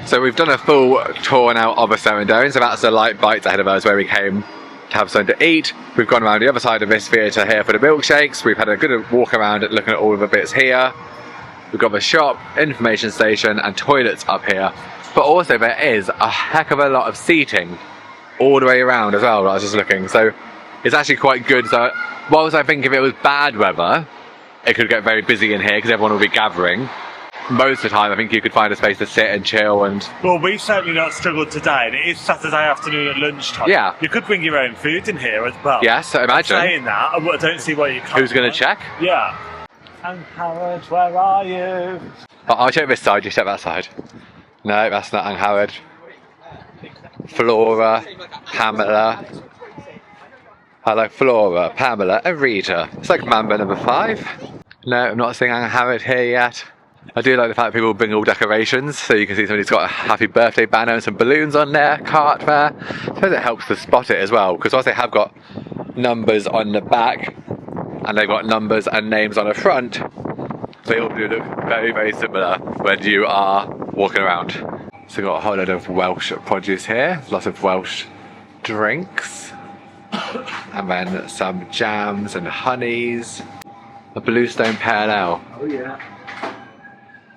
[SPEAKER 1] So we've done a full tour now of a Serendome, so that's the light bites ahead of us where we came to have something to eat. We've gone around the other side of this theatre here for the milkshakes. We've had a good walk around it, looking at all of the bits here. We've got the shop, information station and toilets up here. But also there is a heck of a lot of seating all the way around as well. I was just looking, so it's actually quite good. So whilst I think if it was bad weather, it could get very busy in here because everyone will be gathering. Most of the time I think you could find a space to sit and chill and...
[SPEAKER 2] Well, we've certainly not struggled today, and it is Saturday afternoon at lunchtime.
[SPEAKER 1] Yeah.
[SPEAKER 2] You could bring your own food in here as well.
[SPEAKER 1] Yes, I imagine.
[SPEAKER 2] Saying that, I don't see why you can't.
[SPEAKER 1] Who's going to check?
[SPEAKER 2] Yeah. And Howard, where are you?
[SPEAKER 1] I'll check this side, you check that side. No, that's not Howard. Flora, Pamela. Hello, Flora, Pamela, and Rita. It's like member number 5. No, I'm not seeing Howard here yet. I do like the fact that people bring all decorations, so you can see somebody's got a happy birthday banner and some balloons on their cart there. I suppose it helps to spot it as well, because whilst they have got numbers on the back and they've got numbers and names on the front, they all do look very, very similar when you are walking around. So we've got a whole load of Welsh produce here, lots of Welsh drinks, and then some jams and honeys. A Bluestone Pale Ale.
[SPEAKER 2] Oh yeah.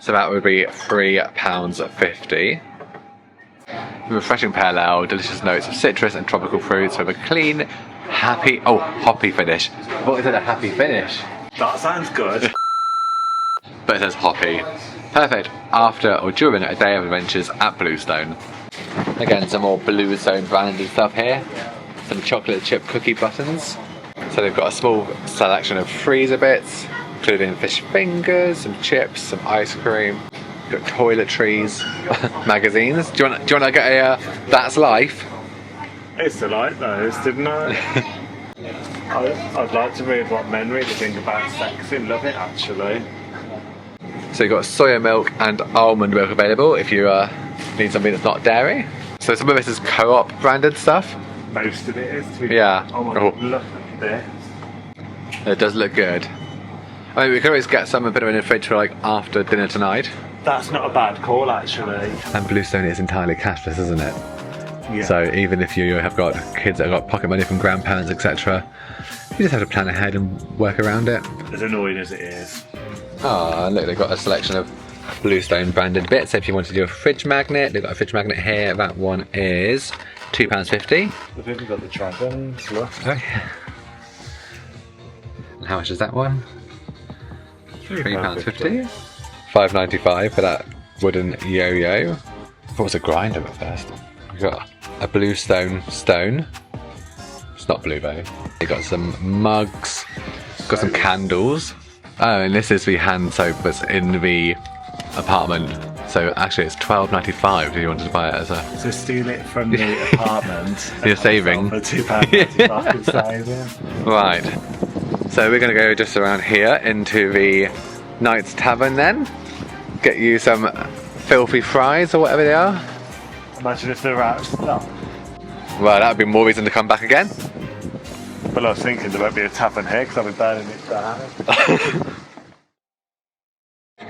[SPEAKER 1] So that would be £3.50. Refreshing pale ale, delicious notes of citrus and tropical fruits with a clean, hoppy finish. What is it, a happy finish?
[SPEAKER 2] That sounds good.
[SPEAKER 1] But it says hoppy. Perfect after or during a day of adventures at Bluestone. Again, some more Bluestone branded stuff here. Some chocolate chip cookie buttons. So they've got a small selection of freezer bits, including fish fingers, some chips, some ice cream. Got toiletries, magazines. Do you want to get a That's Life?
[SPEAKER 2] I used to like those, didn't I? I'd like to read what men really think about sex and love it, actually.
[SPEAKER 1] So you've got soya milk and almond milk available if you need something that's not dairy. So some of this is Co-op branded stuff.
[SPEAKER 2] Most of it is.
[SPEAKER 1] Yeah.
[SPEAKER 2] Oh, look at this.
[SPEAKER 1] It does look good. I mean, we could always get some a bit of in the fridge for like after dinner tonight.
[SPEAKER 2] That's not a bad call, actually.
[SPEAKER 1] And Bluestone is entirely cashless, isn't it?
[SPEAKER 2] Yeah.
[SPEAKER 1] So even if you have got kids that have got pocket money from grandparents, etc., you just have to plan ahead and work around it.
[SPEAKER 2] As annoying as it is.
[SPEAKER 1] Oh, look, they've got a selection of Bluestone branded bits. So if you want to do a fridge magnet, they've got a fridge magnet here. That one is £2.50.
[SPEAKER 2] They've even got the dragons, look.
[SPEAKER 1] Oh yeah. And how much is that one? £3.50. £5.95 for that wooden yo-yo. I thought it was a grinder at first. We've got a Bluestone stone. It's not blue though. They got some mugs. Got some candles. Oh, and this is the hand soap that's in the apartment. So actually it's £12.95 if you wanted to buy it as a...
[SPEAKER 2] So steal it from the apartment.
[SPEAKER 1] You're saving.
[SPEAKER 2] For £2.95 saving.
[SPEAKER 1] Right. So we're going to go just around here into the Knight's Tavern then. Get you some filthy fries or whatever they are.
[SPEAKER 2] Imagine if they're out of stock.
[SPEAKER 1] Well, that would be more reason to come back again.
[SPEAKER 2] Well, I was thinking there won't be a tavern here because I've been burning it down.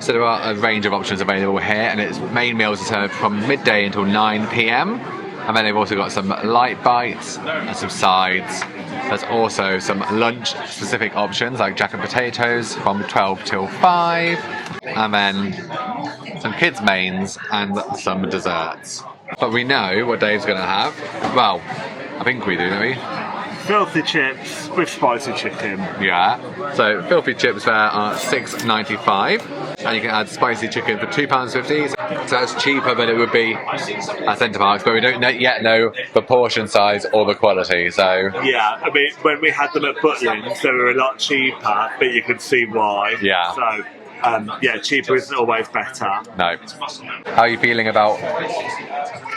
[SPEAKER 1] So there are a range of options available here, and its main meals are served from midday until 9 PM. And then they've also got some light bites and some sides. There's also some lunch-specific options like jack and potatoes from 12 till 5. And then some kids' mains and some desserts. But we know what Dave's going to have. Well, I think we do, don't we?
[SPEAKER 2] Filthy chips with spicy chicken.
[SPEAKER 1] Yeah. So filthy chips there are £6.95, and you can add spicy chicken for £2.50. So that's cheaper than it would be at Center Parcs, but we don't yet know the portion size or the quality. So
[SPEAKER 2] yeah, I mean, when we had them at Butlins, they were a lot cheaper, but you could see why.
[SPEAKER 1] Yeah.
[SPEAKER 2] So. Yeah, cheaper isn't always better.
[SPEAKER 1] No. How are you feeling about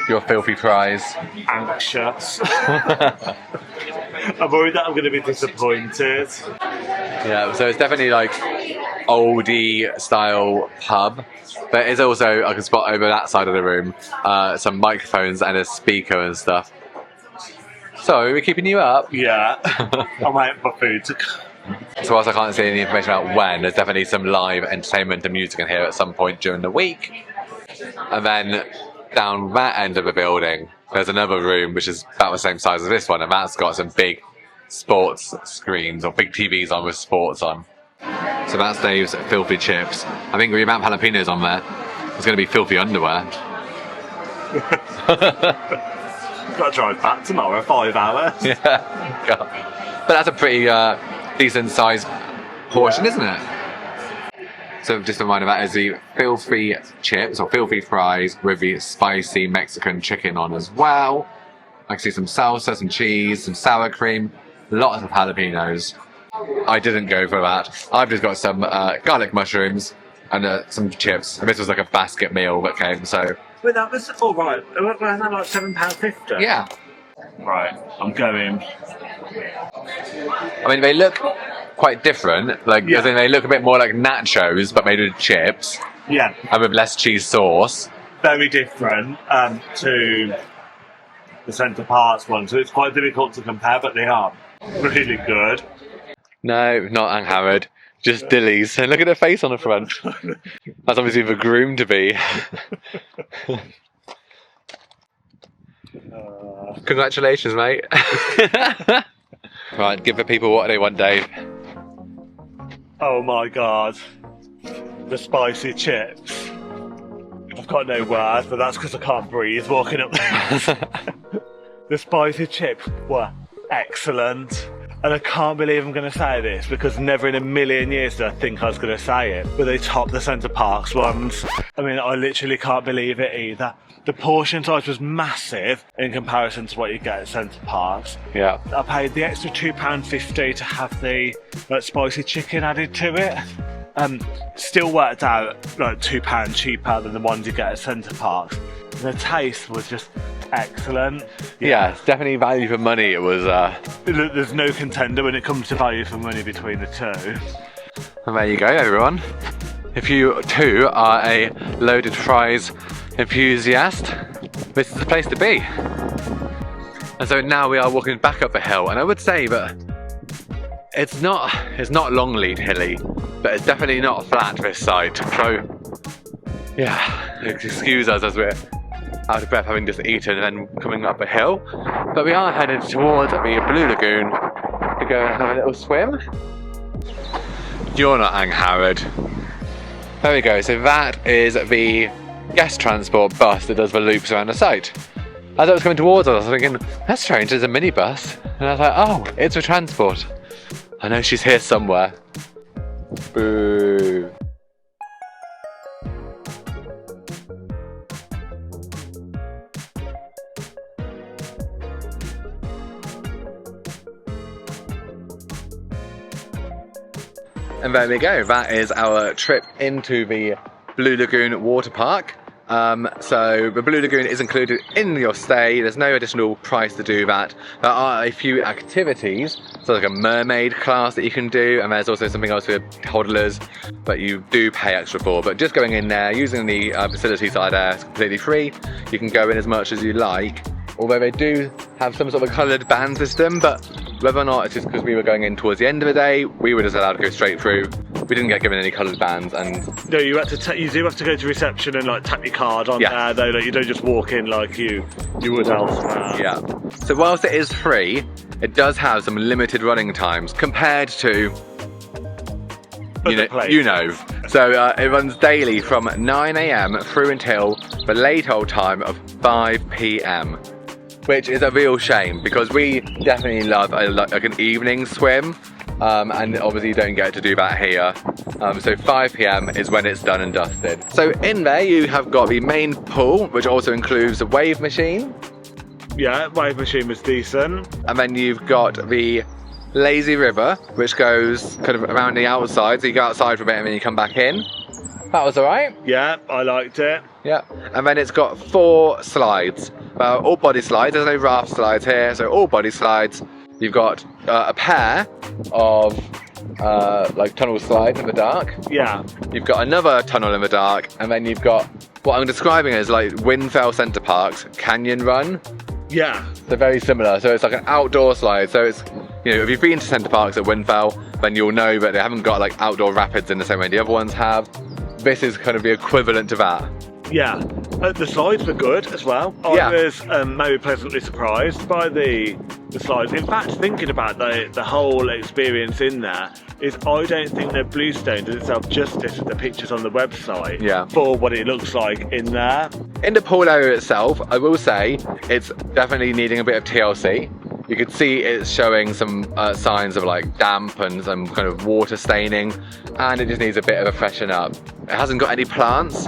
[SPEAKER 1] your filthy fries?
[SPEAKER 2] Anxious. I'm worried that I'm going to be disappointed.
[SPEAKER 1] Yeah, so it's definitely like oldie style pub, but it's also, I can spot over that side of the room, some microphones and a speaker and stuff. So, we're keeping you up.
[SPEAKER 2] Yeah, I'm waiting for food to come.
[SPEAKER 1] So whilst I can't see any information about when, there's definitely some live entertainment and music in here at some point during the week. And then down that end of the building, there's another room which is about the same size as this one, and that's got some big sports screens or big TVs on with sports on. So that's Dave's filthy chips. I think with the amount of jalapenos on there, there's going to be filthy underwear.
[SPEAKER 2] Got to drive back tomorrow, 5 hours.
[SPEAKER 1] Yeah, God. But that's a pretty decent sized portion, isn't it? So just a reminder, that is the filthy chips or filthy fries with the spicy Mexican chicken on as well. I can see some salsa, some cheese, some sour cream, lots of jalapenos. I didn't go for that. I've just got some garlic mushrooms and some chips. And this was like a basket meal that came, so...
[SPEAKER 2] But that was alright. Wasn't that like £7.50?
[SPEAKER 1] Yeah.
[SPEAKER 2] Right, I'm going.
[SPEAKER 1] I mean, they look quite different. Like,
[SPEAKER 2] Yeah.
[SPEAKER 1] as in they look a bit more like nachos, but made with chips
[SPEAKER 2] Yeah,
[SPEAKER 1] and with less cheese sauce.
[SPEAKER 2] very different to the Center Parcs one, so it's quite difficult to compare, but they are really good.
[SPEAKER 1] No, not Harrod. Just Dillies. And look at her face on the front. That's obviously the groom to be. Congratulations, mate. Right, give the people what they want, Dave.
[SPEAKER 2] Oh my god. The spicy chips. I've got no words, but that's because I can't breathe walking up there. The spicy chips were excellent. And I can't believe I'm going to say this because never in a million years did I think I was going to say it, but they topped the Center Parcs ones. I mean, I literally can't believe it either. The portion size was massive in comparison to what you get at Center Parcs.
[SPEAKER 1] Yeah.
[SPEAKER 2] I paid the extra £2.50 to have the spicy chicken added to it. Still worked out like £2 cheaper than the ones you get at Center Parcs. The taste was just excellent.
[SPEAKER 1] Yeah, it's definitely value for money. It was.
[SPEAKER 2] There's no contender when it comes to value for money between the two.
[SPEAKER 1] And there you go, everyone. If you too are a loaded fries enthusiast, this is the place to be. And so now we are walking back up the hill, and I would say that it's not Longleat hilly, but it's definitely not flat this side. So yeah, excuse us as we're out of breath having just eaten and then coming up a hill. But we are headed towards the Blue Lagoon to go and have a little swim. You're not Angharad. There we go, so that is the guest transport bus that does the loops around the site. As I was coming towards us, I was thinking, that's strange, there's a minibus. And I was like, oh, it's for transport. I know she's here somewhere. Boo. And there we go, that is our trip into the Blue Lagoon water park. So the Blue Lagoon is included in your stay, there's no additional price to do that. There are a few activities, so like a mermaid class that you can do, and there's also something else for toddlers that you do pay extra for. But just going in there, using the facilities that are there, it's completely free. You can go in as much as you like, although they do have some sort of a coloured band system, but whether or not it's just because we were going in towards the end of the day, we were just allowed to go straight through. We didn't get given any coloured bands, and
[SPEAKER 2] no, you had to. You do have to go to reception and like tap your card on there, though. Like, you don't just walk in like you would elsewhere.
[SPEAKER 1] Yeah. So whilst it is free, it does have some limited running times compared to you know. So it runs daily from 9 AM through until the late old time of 5 PM, which is a real shame because we definitely love like an evening swim. And obviously you don't get to do that here. So 5 PM is when it's done and dusted. So in there you have got the main pool, which also includes a wave machine.
[SPEAKER 2] Yeah, wave machine was decent.
[SPEAKER 1] And then you've got the lazy river, which goes kind of around the outside. So you go outside for a bit and then you come back in. That was alright.
[SPEAKER 2] Yeah, I liked it.
[SPEAKER 1] Yeah. And then it's got 4 slides. All body slides, there's no raft slides here, so all body slides. You've got a pair of like tunnel slides in the dark.
[SPEAKER 2] Yeah.
[SPEAKER 1] You've got another tunnel in the dark, and then you've got what I'm describing as like Welsh Center Parcs Canyon Run.
[SPEAKER 2] Yeah.
[SPEAKER 1] They're very similar. So it's like an outdoor slide. So it's, you know, if you've been to Center Parcs at Winfell, then you'll know that they haven't got like outdoor rapids in the same way the other ones have. This is kind of the equivalent to that.
[SPEAKER 2] Yeah. The slides were good as well. I was maybe pleasantly surprised by the slides. In fact, thinking about the whole experience in there, is I don't think that Bluestone does itself justice with the pictures on the website for what it looks like in there.
[SPEAKER 1] In the pool area itself, I will say it's definitely needing a bit of TLC. You could see it's showing some signs of like damp and some kind of water staining, and it just needs a bit of a freshen up. It hasn't got any plants.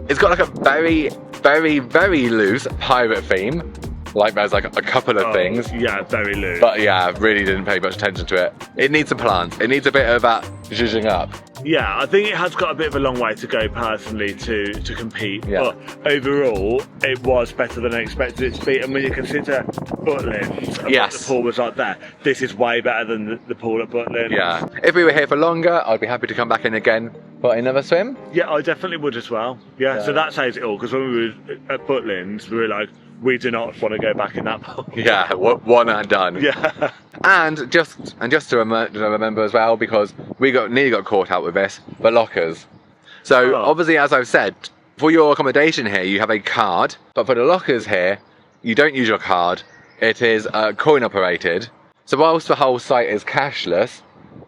[SPEAKER 1] It's got like a very, very, very loose pirate theme. Like there's like a couple of things.
[SPEAKER 2] Yeah, very loose.
[SPEAKER 1] But yeah, really didn't pay much attention to it. It needs some plants. It needs a bit of that zhuzhing up.
[SPEAKER 2] Yeah, I think it has got a bit of a long way to go personally to compete.
[SPEAKER 1] Yeah.
[SPEAKER 2] But overall, it was better than I expected it to be. And when you consider Butlins and what the pool was like there, this is way better than the pool at Butlins.
[SPEAKER 1] Yeah. If we were here for longer, I'd be happy to come back in again for another swim.
[SPEAKER 2] Yeah, I definitely would as well. Yeah, so that says it all. Because when we were at Butlins, we were like, we do not want to go back in that pool.
[SPEAKER 1] Yeah, one and done.
[SPEAKER 2] Yeah.
[SPEAKER 1] And just to remember as well, because we nearly got caught out with this, the lockers. So obviously, as I've said, for your accommodation here, you have a card, but for the lockers here, you don't use your card. It is coin operated. So whilst the whole site is cashless,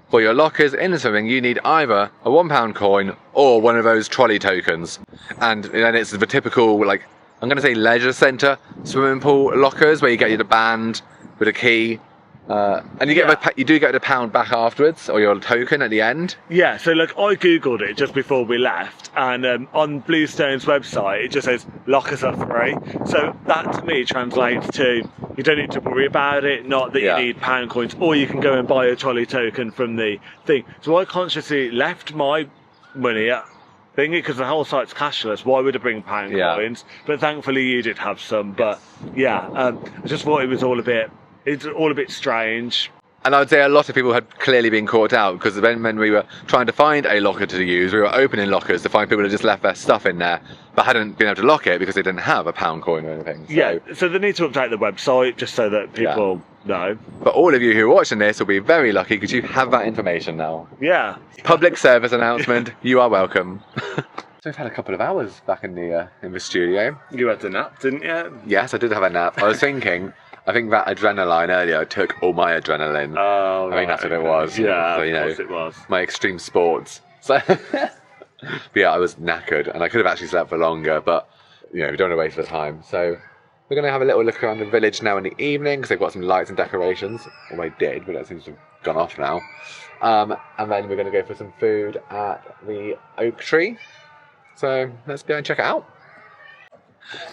[SPEAKER 1] for your lockers in the swimming, you need either a £1 coin or one of those trolley tokens. And then it's the typical, like, I'm going to say leisure centre swimming pool lockers where you get your band with a key, and you do get the £1 back afterwards, or your token at the end. Yeah,
[SPEAKER 2] so like I googled it just before we left, and on Bluestone's website it just says lockers are free. So that to me translates to you don't need to worry about it, not that you need pound coins, or you can go and buy a trolley token from the thing. So I consciously left my money at thingy because the whole site's cashless. Why would I bring pound coins? But thankfully you did have some. But I just thought it's all a bit strange.
[SPEAKER 1] And I would say a lot of people had clearly been caught out, because when we were trying to find a locker to use, we were opening lockers to find people who just left their stuff in there but hadn't been able to lock it because they didn't have a £1 coin or anything.
[SPEAKER 2] So they need to update the website just so that people know.
[SPEAKER 1] But all of you who are watching this will be very lucky because you have that information now.
[SPEAKER 2] Yeah.
[SPEAKER 1] Public service announcement, you are welcome. So we've had a couple of hours back in the studio.
[SPEAKER 2] You had a nap, didn't you?
[SPEAKER 1] Yes, I did have a nap. I was thinking, I think that adrenaline earlier took all my adrenaline.
[SPEAKER 2] Oh,
[SPEAKER 1] I think that's what it was.
[SPEAKER 2] Yeah,
[SPEAKER 1] so,
[SPEAKER 2] of course it was.
[SPEAKER 1] My extreme sports. So, but yeah, I was knackered, and I could have actually slept for longer, but we don't want to waste the time. So we're going to have a little look around the village now in the evening, because they've got some lights and decorations. Well, they did, but that seems to have gone off now. And then we're going to go for some food at the Oak Tree. So let's go and check it out.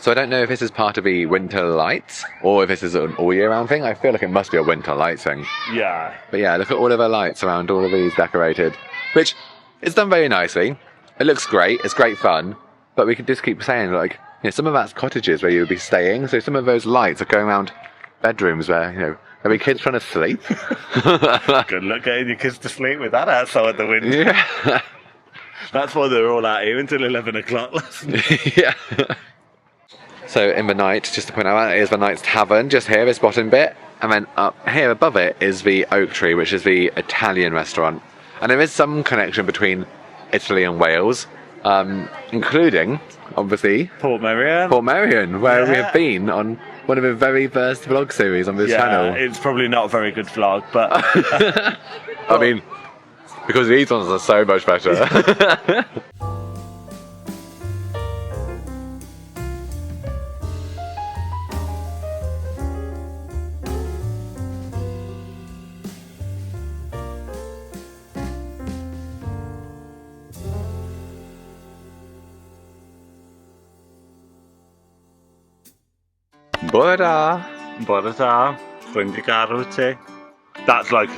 [SPEAKER 1] So I don't know if this is part of the winter lights or if this is an all year round thing. I feel like it must be a winter lights thing.
[SPEAKER 2] Yeah.
[SPEAKER 1] But yeah, look at all of the lights around all of these decorated, which is done very nicely. It looks great. It's great fun. But we could just keep saying, like, some of that's cottages where you would be staying. So some of those lights are going around bedrooms where, there'll be kids trying to sleep.
[SPEAKER 2] Good luck getting your kids to sleep with that outside the window.
[SPEAKER 1] Yeah.
[SPEAKER 2] That's why they're all out here until 11 o'clock last night.
[SPEAKER 1] Yeah. So in the night, just to point out, is the Knight's Tavern, just here, this bottom bit. And then up here above it is the Oak Tree, which is the Italian restaurant. And there is some connection between Italy and Wales, including, obviously,
[SPEAKER 2] Port Merion,
[SPEAKER 1] where we have been on one of the very first vlog series on this channel.
[SPEAKER 2] It's probably not a very good vlog, but...
[SPEAKER 1] I mean, because these ones are so much better.
[SPEAKER 2] Borata, Quindigaruti. That's like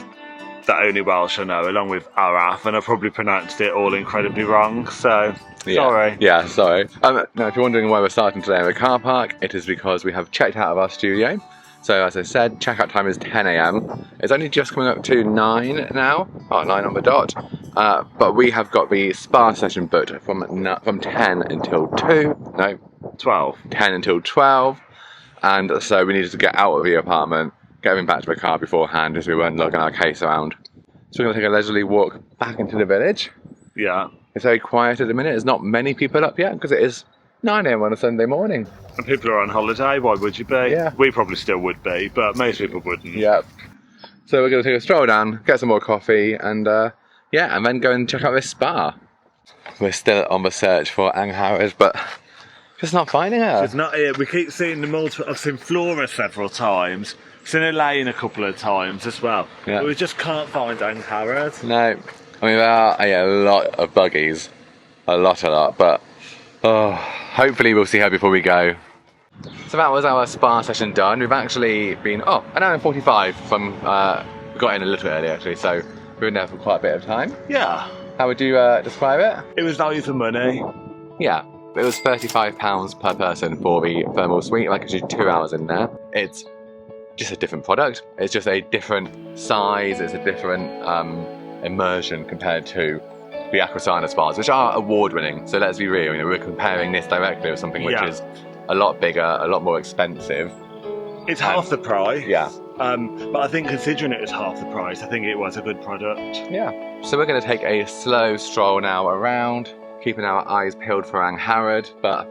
[SPEAKER 2] the only Welsh I know, along with Araf, and I probably pronounced it all incredibly wrong, so sorry.
[SPEAKER 1] Yeah, sorry. Now, if you're wondering why we're starting today in the car park, it is because we have checked out of our studio. So as I said, checkout time is 10 AM. It's only just coming up to 9 now, 9 on the dot. But we have got the spa session booked from 10 until 2, no,
[SPEAKER 2] 12.
[SPEAKER 1] 10 until 12. And so we needed to get out of the apartment, get everything back to the car beforehand as we weren't lugging our case around. So we're going to take a leisurely walk back into the village.
[SPEAKER 2] Yeah.
[SPEAKER 1] It's very quiet at the minute. There's not many people up yet because it is 9 AM on a Sunday morning.
[SPEAKER 2] And people are on holiday, why would you be?
[SPEAKER 1] Yeah.
[SPEAKER 2] We probably still would be, but most people wouldn't.
[SPEAKER 1] Yep. So we're going to take a stroll down, get some more coffee, and and then go and check out this spa. We're still on the search for Angharad, but just not finding her.
[SPEAKER 2] It's not here. We keep seeing the multiple. I've seen Flora several times. Seen Elaine a couple of times as well.
[SPEAKER 1] Yeah.
[SPEAKER 2] But we just can't find Angharad.
[SPEAKER 1] No. I mean, there are a lot of buggies. A lot, but hopefully we'll see her before we go. So that was our spa session done. We've actually been, an hour and 45 from, we got in a little early actually, so we've been there for quite a bit of time.
[SPEAKER 2] Yeah.
[SPEAKER 1] How would you describe it?
[SPEAKER 2] It was value for money.
[SPEAKER 1] Yeah, it was £35 per person for the thermal suite. Like, actually 2 hours in there. It's just a different product. It's just a different size. It's a different immersion compared to the Aquasana spas, which are award-winning. So let's be real, we're comparing this directly with something which is a lot bigger, a lot more expensive.
[SPEAKER 2] It's half the price.
[SPEAKER 1] Yeah.
[SPEAKER 2] But I think considering it was half the price, I think it was a good product.
[SPEAKER 1] Yeah. So we're going to take a slow stroll now around, keeping our eyes peeled for Angharad, but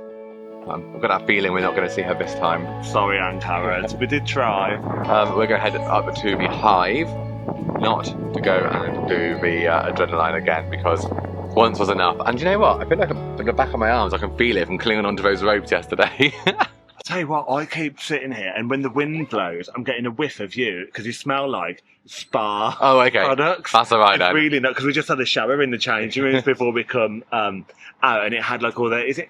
[SPEAKER 1] I've got that feeling we're not going to see her this time.
[SPEAKER 2] Sorry, Angharad. We did try.
[SPEAKER 1] We're going to head up to the Hive, not to go and do the adrenaline again, because once was enough. And you know what? I feel like in the back of my arms, I can feel it from clinging onto those ropes yesterday.
[SPEAKER 2] I tell you what, I keep sitting here, and when the wind blows, I'm getting a whiff of you because you smell like spa products.
[SPEAKER 1] That's all right, then.
[SPEAKER 2] Really not, because we just had a shower in the changing rooms before we come out, and it had like all the, is it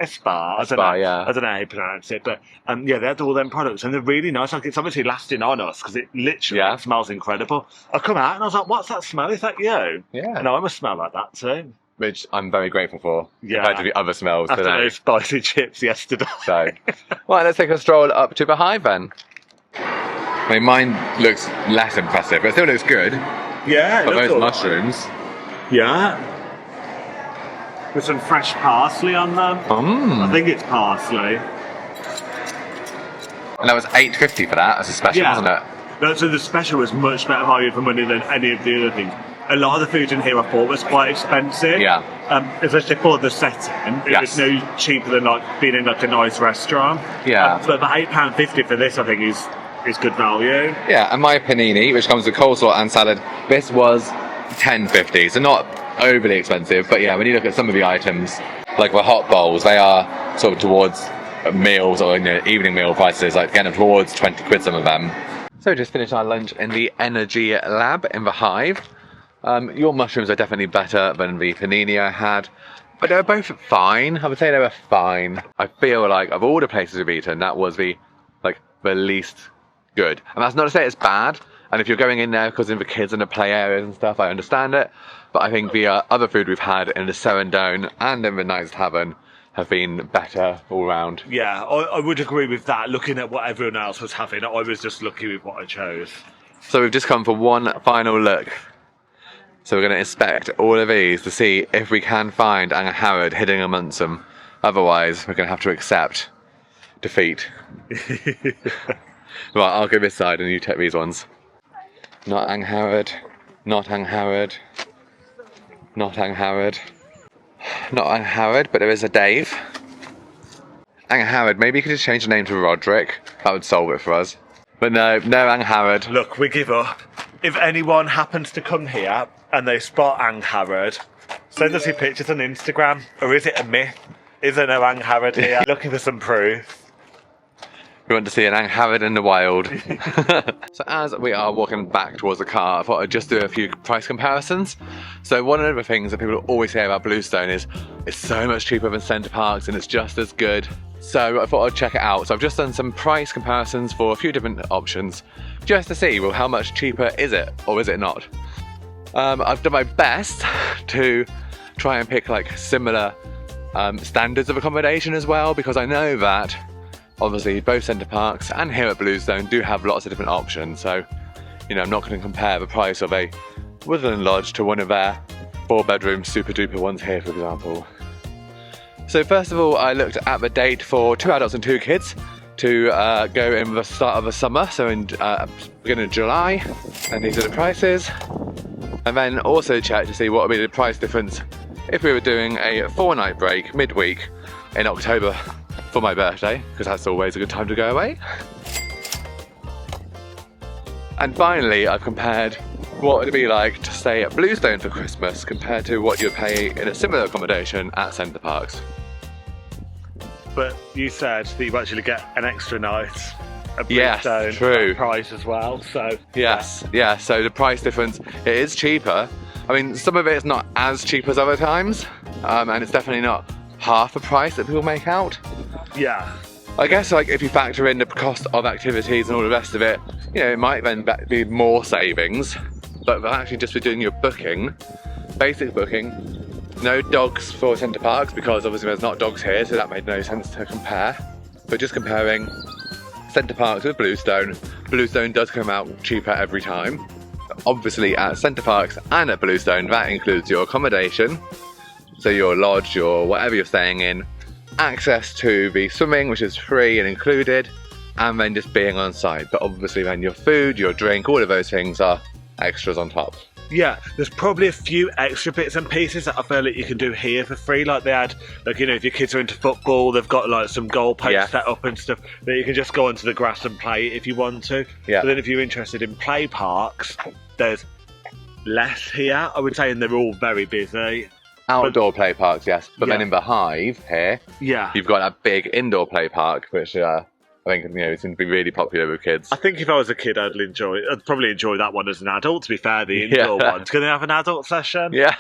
[SPEAKER 2] spa? I don't know.
[SPEAKER 1] Yeah.
[SPEAKER 2] I don't know how you pronounce it, but they had all them products, and they're really nice. Like, it's obviously lasting on us because it literally smells incredible. I come out and I was like, "What's that smell? Is that you?"
[SPEAKER 1] Yeah.
[SPEAKER 2] And I must smell like that too.
[SPEAKER 1] Which I'm very grateful for, compared to the other smells
[SPEAKER 2] After
[SPEAKER 1] today.
[SPEAKER 2] those spicy chips yesterday.
[SPEAKER 1] So, well, let's take a stroll up to the Hive then. I mean, mine looks less impressive, but it still looks good.
[SPEAKER 2] Yeah,
[SPEAKER 1] But those
[SPEAKER 2] all
[SPEAKER 1] mushrooms.
[SPEAKER 2] Yeah. With some fresh parsley on them. I think it's parsley.
[SPEAKER 1] And that was $8.50 for that as a special, wasn't it?
[SPEAKER 2] No, so the special was much better value for money than any of the other things. A lot of the food in here I thought was quite expensive.
[SPEAKER 1] Yeah.
[SPEAKER 2] Especially for the setting. It was no cheaper than like being in like a nice restaurant.
[SPEAKER 1] Yeah.
[SPEAKER 2] But the £8.50 for this I think is good value.
[SPEAKER 1] Yeah, and my panini, which comes with coleslaw and salad, this was $10.50, so not overly expensive, but yeah, when you look at some of the items, like the hot bowls, they are sort of towards meals or evening meal prices, like getting towards 20 quid some of them. So we just finished our lunch in the Energy Lab in the Hive. Your mushrooms are definitely better than the panini I had, but they were both fine. I would say they were fine. I feel like of all the places we've eaten, that was the least good. And that's not to say it's bad, and if you're going in there because of the kids and the play areas and stuff, I understand it, but I think the other food we've had in the Serendome and in the Knight's Tavern have been better all round.
[SPEAKER 2] Yeah, I would agree with that. Looking at what everyone else was having, I was just lucky with what I chose.
[SPEAKER 1] So we've just come for one final look. So we're going to inspect all of these to see if we can find Angharad hidden amongst them. Otherwise, we're going to have to accept defeat. Right, I'll go this side and you take these ones. Not Angharad. Not Angharad. Not Angharad. Not Angharad, but there is a Dave. Angharad, maybe you could just change the name to Roderick. That would solve it for us. But no Angharad.
[SPEAKER 2] Look, we give up. If anyone happens to come here and they spot Angharad, send us your pictures on Instagram. Or is it a myth? Is there no Angharad here? Looking for some proof.
[SPEAKER 1] We want to see an Angharad in the wild. So as we are walking back towards the car, I thought I'd just do a few price comparisons. So one of the things that people always say about Bluestone is it's so much cheaper than Center Parcs and it's just as good. So I thought I'd check it out. So I've just done some price comparisons for a few different options, just to see, well, how much cheaper is it or is it not? I've done my best to try and pick like similar standards of accommodation as well, because I know that obviously both Center Parcs and here at Bluestone do have lots of different options. So, you know, I'm not going to compare the price of a Woodland Lodge to one of their 4-bedroom super duper ones here, for example. So first of all, I looked at the date for 2 adults and 2 kids to go in the start of the summer, so in beginning of July, and these are the prices. And then also check to see what would be the price difference if we were doing a 4-night break midweek in October for my birthday, because that's always a good time to go away. And finally, I've compared what it'd be like to stay at Bluestone for Christmas compared to what you'd pay in a similar accommodation at Center Parcs.
[SPEAKER 2] But you said that you actually get an extra night at
[SPEAKER 1] Yes,
[SPEAKER 2] Bluestone
[SPEAKER 1] true.
[SPEAKER 2] price as well. So
[SPEAKER 1] Yes, yeah, so the price difference, it is cheaper. I mean, some of it is not as cheap as other times, and it's definitely not half the price that people make out.
[SPEAKER 2] yeah,
[SPEAKER 1] I guess like if you factor in the cost of activities and all the rest of it, you know, it might then be more savings. But actually just for doing your booking, basic booking, no dogs for Center Parcs because obviously there's not dogs here, so that made no sense to compare. But just comparing Center Parcs with Bluestone, Bluestone does come out cheaper every time. Obviously at Center Parcs and at Bluestone, that includes your accommodation, so your lodge, your whatever you're staying in, access to the swimming, which is free and included, and then just being on site. But obviously then your food, your drink, all of those things are extras on top.
[SPEAKER 2] yeah. There's probably a few extra bits and pieces that I feel like you can do here for free. Like they had, like, you know, if your kids are into football, they've got like some goal posts
[SPEAKER 1] Yeah.
[SPEAKER 2] set up and stuff that you can just go onto the grass and play if you want to.
[SPEAKER 1] Yeah.
[SPEAKER 2] But then if you're interested in play parks, there's less here, I would say, and they're all very busy.
[SPEAKER 1] Outdoor play parks, yes, but then
[SPEAKER 2] Yeah.
[SPEAKER 1] in the Hive here,
[SPEAKER 2] Yeah.
[SPEAKER 1] you've got a big indoor play park, which I think, you know, seems to be really popular with kids.
[SPEAKER 2] I think if I was a kid, I'd probably enjoy that one as an adult, to be fair, the indoor
[SPEAKER 1] Yeah.
[SPEAKER 2] ones. Can they have an adult session?
[SPEAKER 1] Yeah.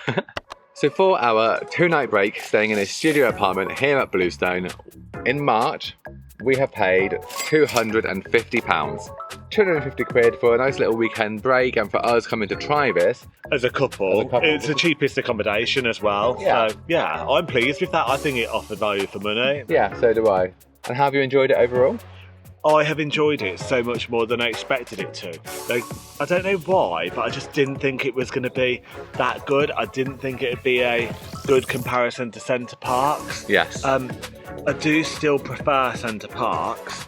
[SPEAKER 1] So for our 2-night break, staying in a studio apartment here at Bluestone, in March, we have paid £250. 250 quid for a nice little weekend break, and for us coming to try this.
[SPEAKER 2] As a couple,
[SPEAKER 1] couple.
[SPEAKER 2] it's the cheapest accommodation as well.
[SPEAKER 1] Yeah.
[SPEAKER 2] So, yeah, I'm pleased with that. I think it offered value for money.
[SPEAKER 1] Yeah, so do I. And have you enjoyed it overall?
[SPEAKER 2] I have enjoyed it so much more than I expected it to. Like, I don't know why, but I just didn't think it was going to be that good. I didn't think it would be a good comparison to Center Parcs.
[SPEAKER 1] Yes.
[SPEAKER 2] I do still prefer Center Parcs.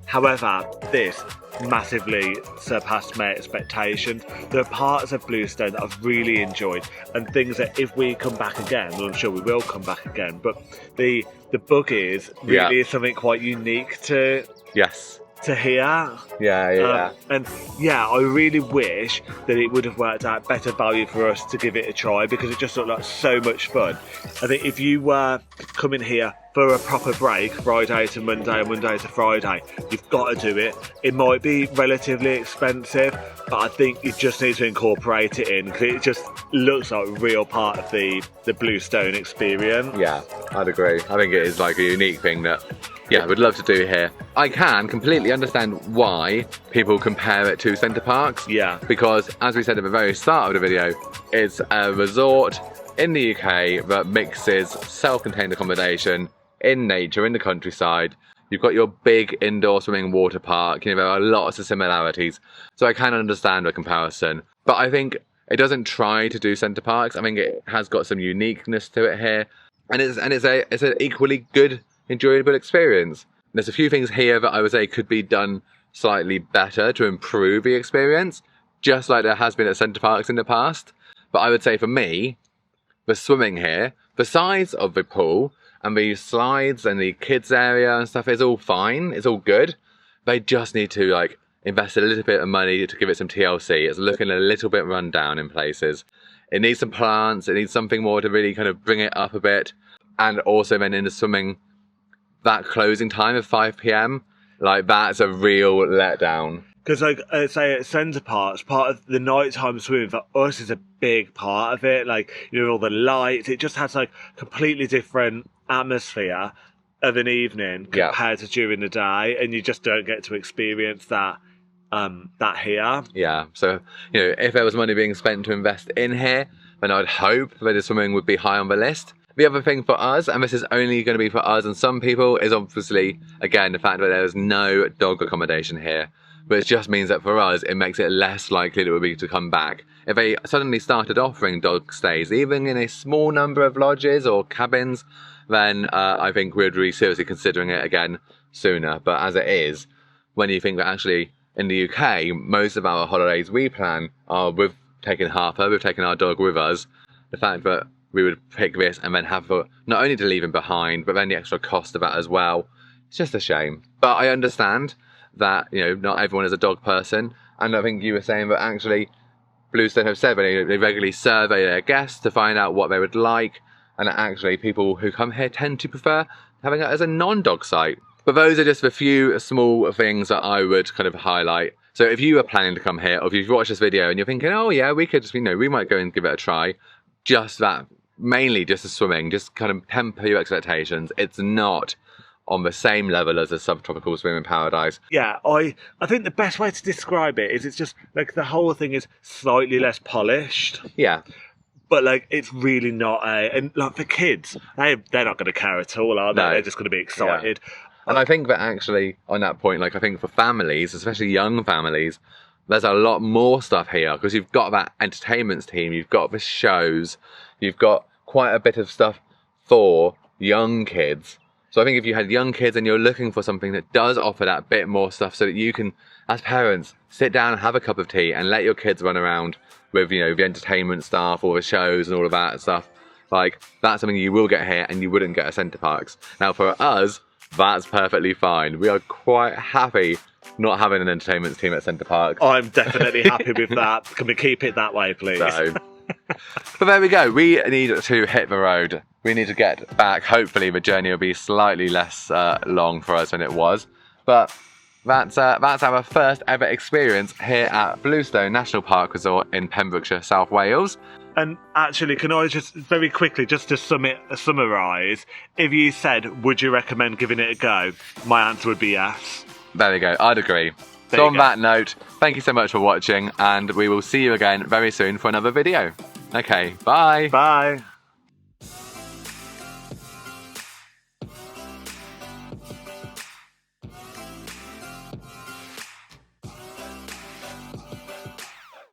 [SPEAKER 2] However, this massively surpassed my expectations. There are parts of Bluestone that I've really enjoyed, and things that if we come back again, well, I'm sure we will come back again, but the buggies really is something quite unique to
[SPEAKER 1] Yes.
[SPEAKER 2] here.
[SPEAKER 1] Yeah.
[SPEAKER 2] And yeah, I really wish that it would have worked out better value for us to give it a try, because it just looked like so much fun. I think if you were coming here for a proper break, Friday to Monday and Monday to Friday, you've got to do it. It might be relatively expensive, but I think you just need to incorporate it in, because it just looks like a real part of the Bluestone experience.
[SPEAKER 1] Yeah, I'd agree. I think it is like a unique thing that, yeah, I would love to do here. I can completely understand why people compare it to Center Parcs.
[SPEAKER 2] Yeah.
[SPEAKER 1] Because, as we said at the very start of the video, it's a resort in the UK that mixes self-contained accommodation in nature, in the countryside. You've got your big indoor swimming water park. You know, there are lots of similarities. So I can understand the comparison. But I think it doesn't try to do Center Parcs. I think it has got some uniqueness to it here. And it's an equally good, enjoyable experience. There's a few things here that I would say could be done slightly better to improve the experience, just like there has been at Center Parcs in the past. But I would say for me, the swimming here, the size of the pool and the slides and the kids area and stuff is all fine, it's all good. They just need to like invest a little bit of money to give it some TLC. It's looking a little bit run down in places. It needs some plants, it needs something more to really kind of bring it up a bit. And also then in the swimming, that closing time of 5 p.m, like that's a real letdown.
[SPEAKER 2] Because, like, say at Center Parcs, part of the nighttime swimming for us is a big part of it. Like, you know, all the lights, it just has like completely different atmosphere of an evening compared to during the day, and you just don't get to experience that here.
[SPEAKER 1] Yeah, so, you know, if there was money being spent to invest in here, then I'd hope that the swimming would be high on the list. The other thing for us, and this is only going to be for us and some people, is obviously, again, the fact that there is no dog accommodation here. But it just means that for us, it makes it less likely that we'll be to come back. If they suddenly started offering dog stays, even in a small number of lodges or cabins, then I think we'd be seriously considering it again sooner. But as it is, when you think that actually in the UK, most of our holidays we plan are with taking Harper, we've taken our dog with us. The fact that we would pick this and then have not only to leave him behind, but then the extra cost of that as well. It's just a shame. But I understand that, you know, not everyone is a dog person. And I think you were saying that actually Bluestone have said that they regularly survey their guests to find out what they would like. And that actually people who come here tend to prefer having it as a non-dog site. But those are just a few small things that I would kind of highlight. So if you are planning to come here, or if you've watched this video and you're thinking, oh yeah, we could just, you know, we might go and give it a try. Just that. Mainly just the swimming, just kind of temper your expectations. It's not on the same level as a subtropical swimming paradise.
[SPEAKER 2] Yeah, I think the best way to describe it is it's just like the whole thing is slightly less polished.
[SPEAKER 1] Yeah.
[SPEAKER 2] But like it's really not and like for kids, they're not going to care at all, are they?
[SPEAKER 1] No.
[SPEAKER 2] They're just going to be excited.
[SPEAKER 1] Yeah. And I think that actually on that point, like I think for families, especially young families, there's a lot more stuff here because you've got that entertainment team, you've got the shows, you've got quite a bit of stuff for young kids. So I think if you had young kids and you're looking for something that does offer that bit more stuff so that you can, as parents, sit down and have a cup of tea and let your kids run around with, you know, the entertainment stuff or the shows and all of that stuff, like that's something you will get here and you wouldn't get at Center Parcs. Now for us, that's perfectly fine. We are quite happy not having an entertainment team at Center Parcs.
[SPEAKER 2] I'm definitely happy with that. Can we keep it that way, please?
[SPEAKER 1] So, but there we go. We need to hit the road. We need to get back. Hopefully the journey will be slightly less long for us than it was. But that's our first ever experience here at Bluestone National Park Resort in Pembrokeshire, South Wales.
[SPEAKER 2] And actually, can I just very quickly, just to summarise, if you said, would you recommend giving it a go? My answer would be yes.
[SPEAKER 1] There we go. I'd agree.
[SPEAKER 2] There
[SPEAKER 1] So on that note, thank you so much for watching, and we will see you again very soon for another video. Okay, bye.
[SPEAKER 2] Bye.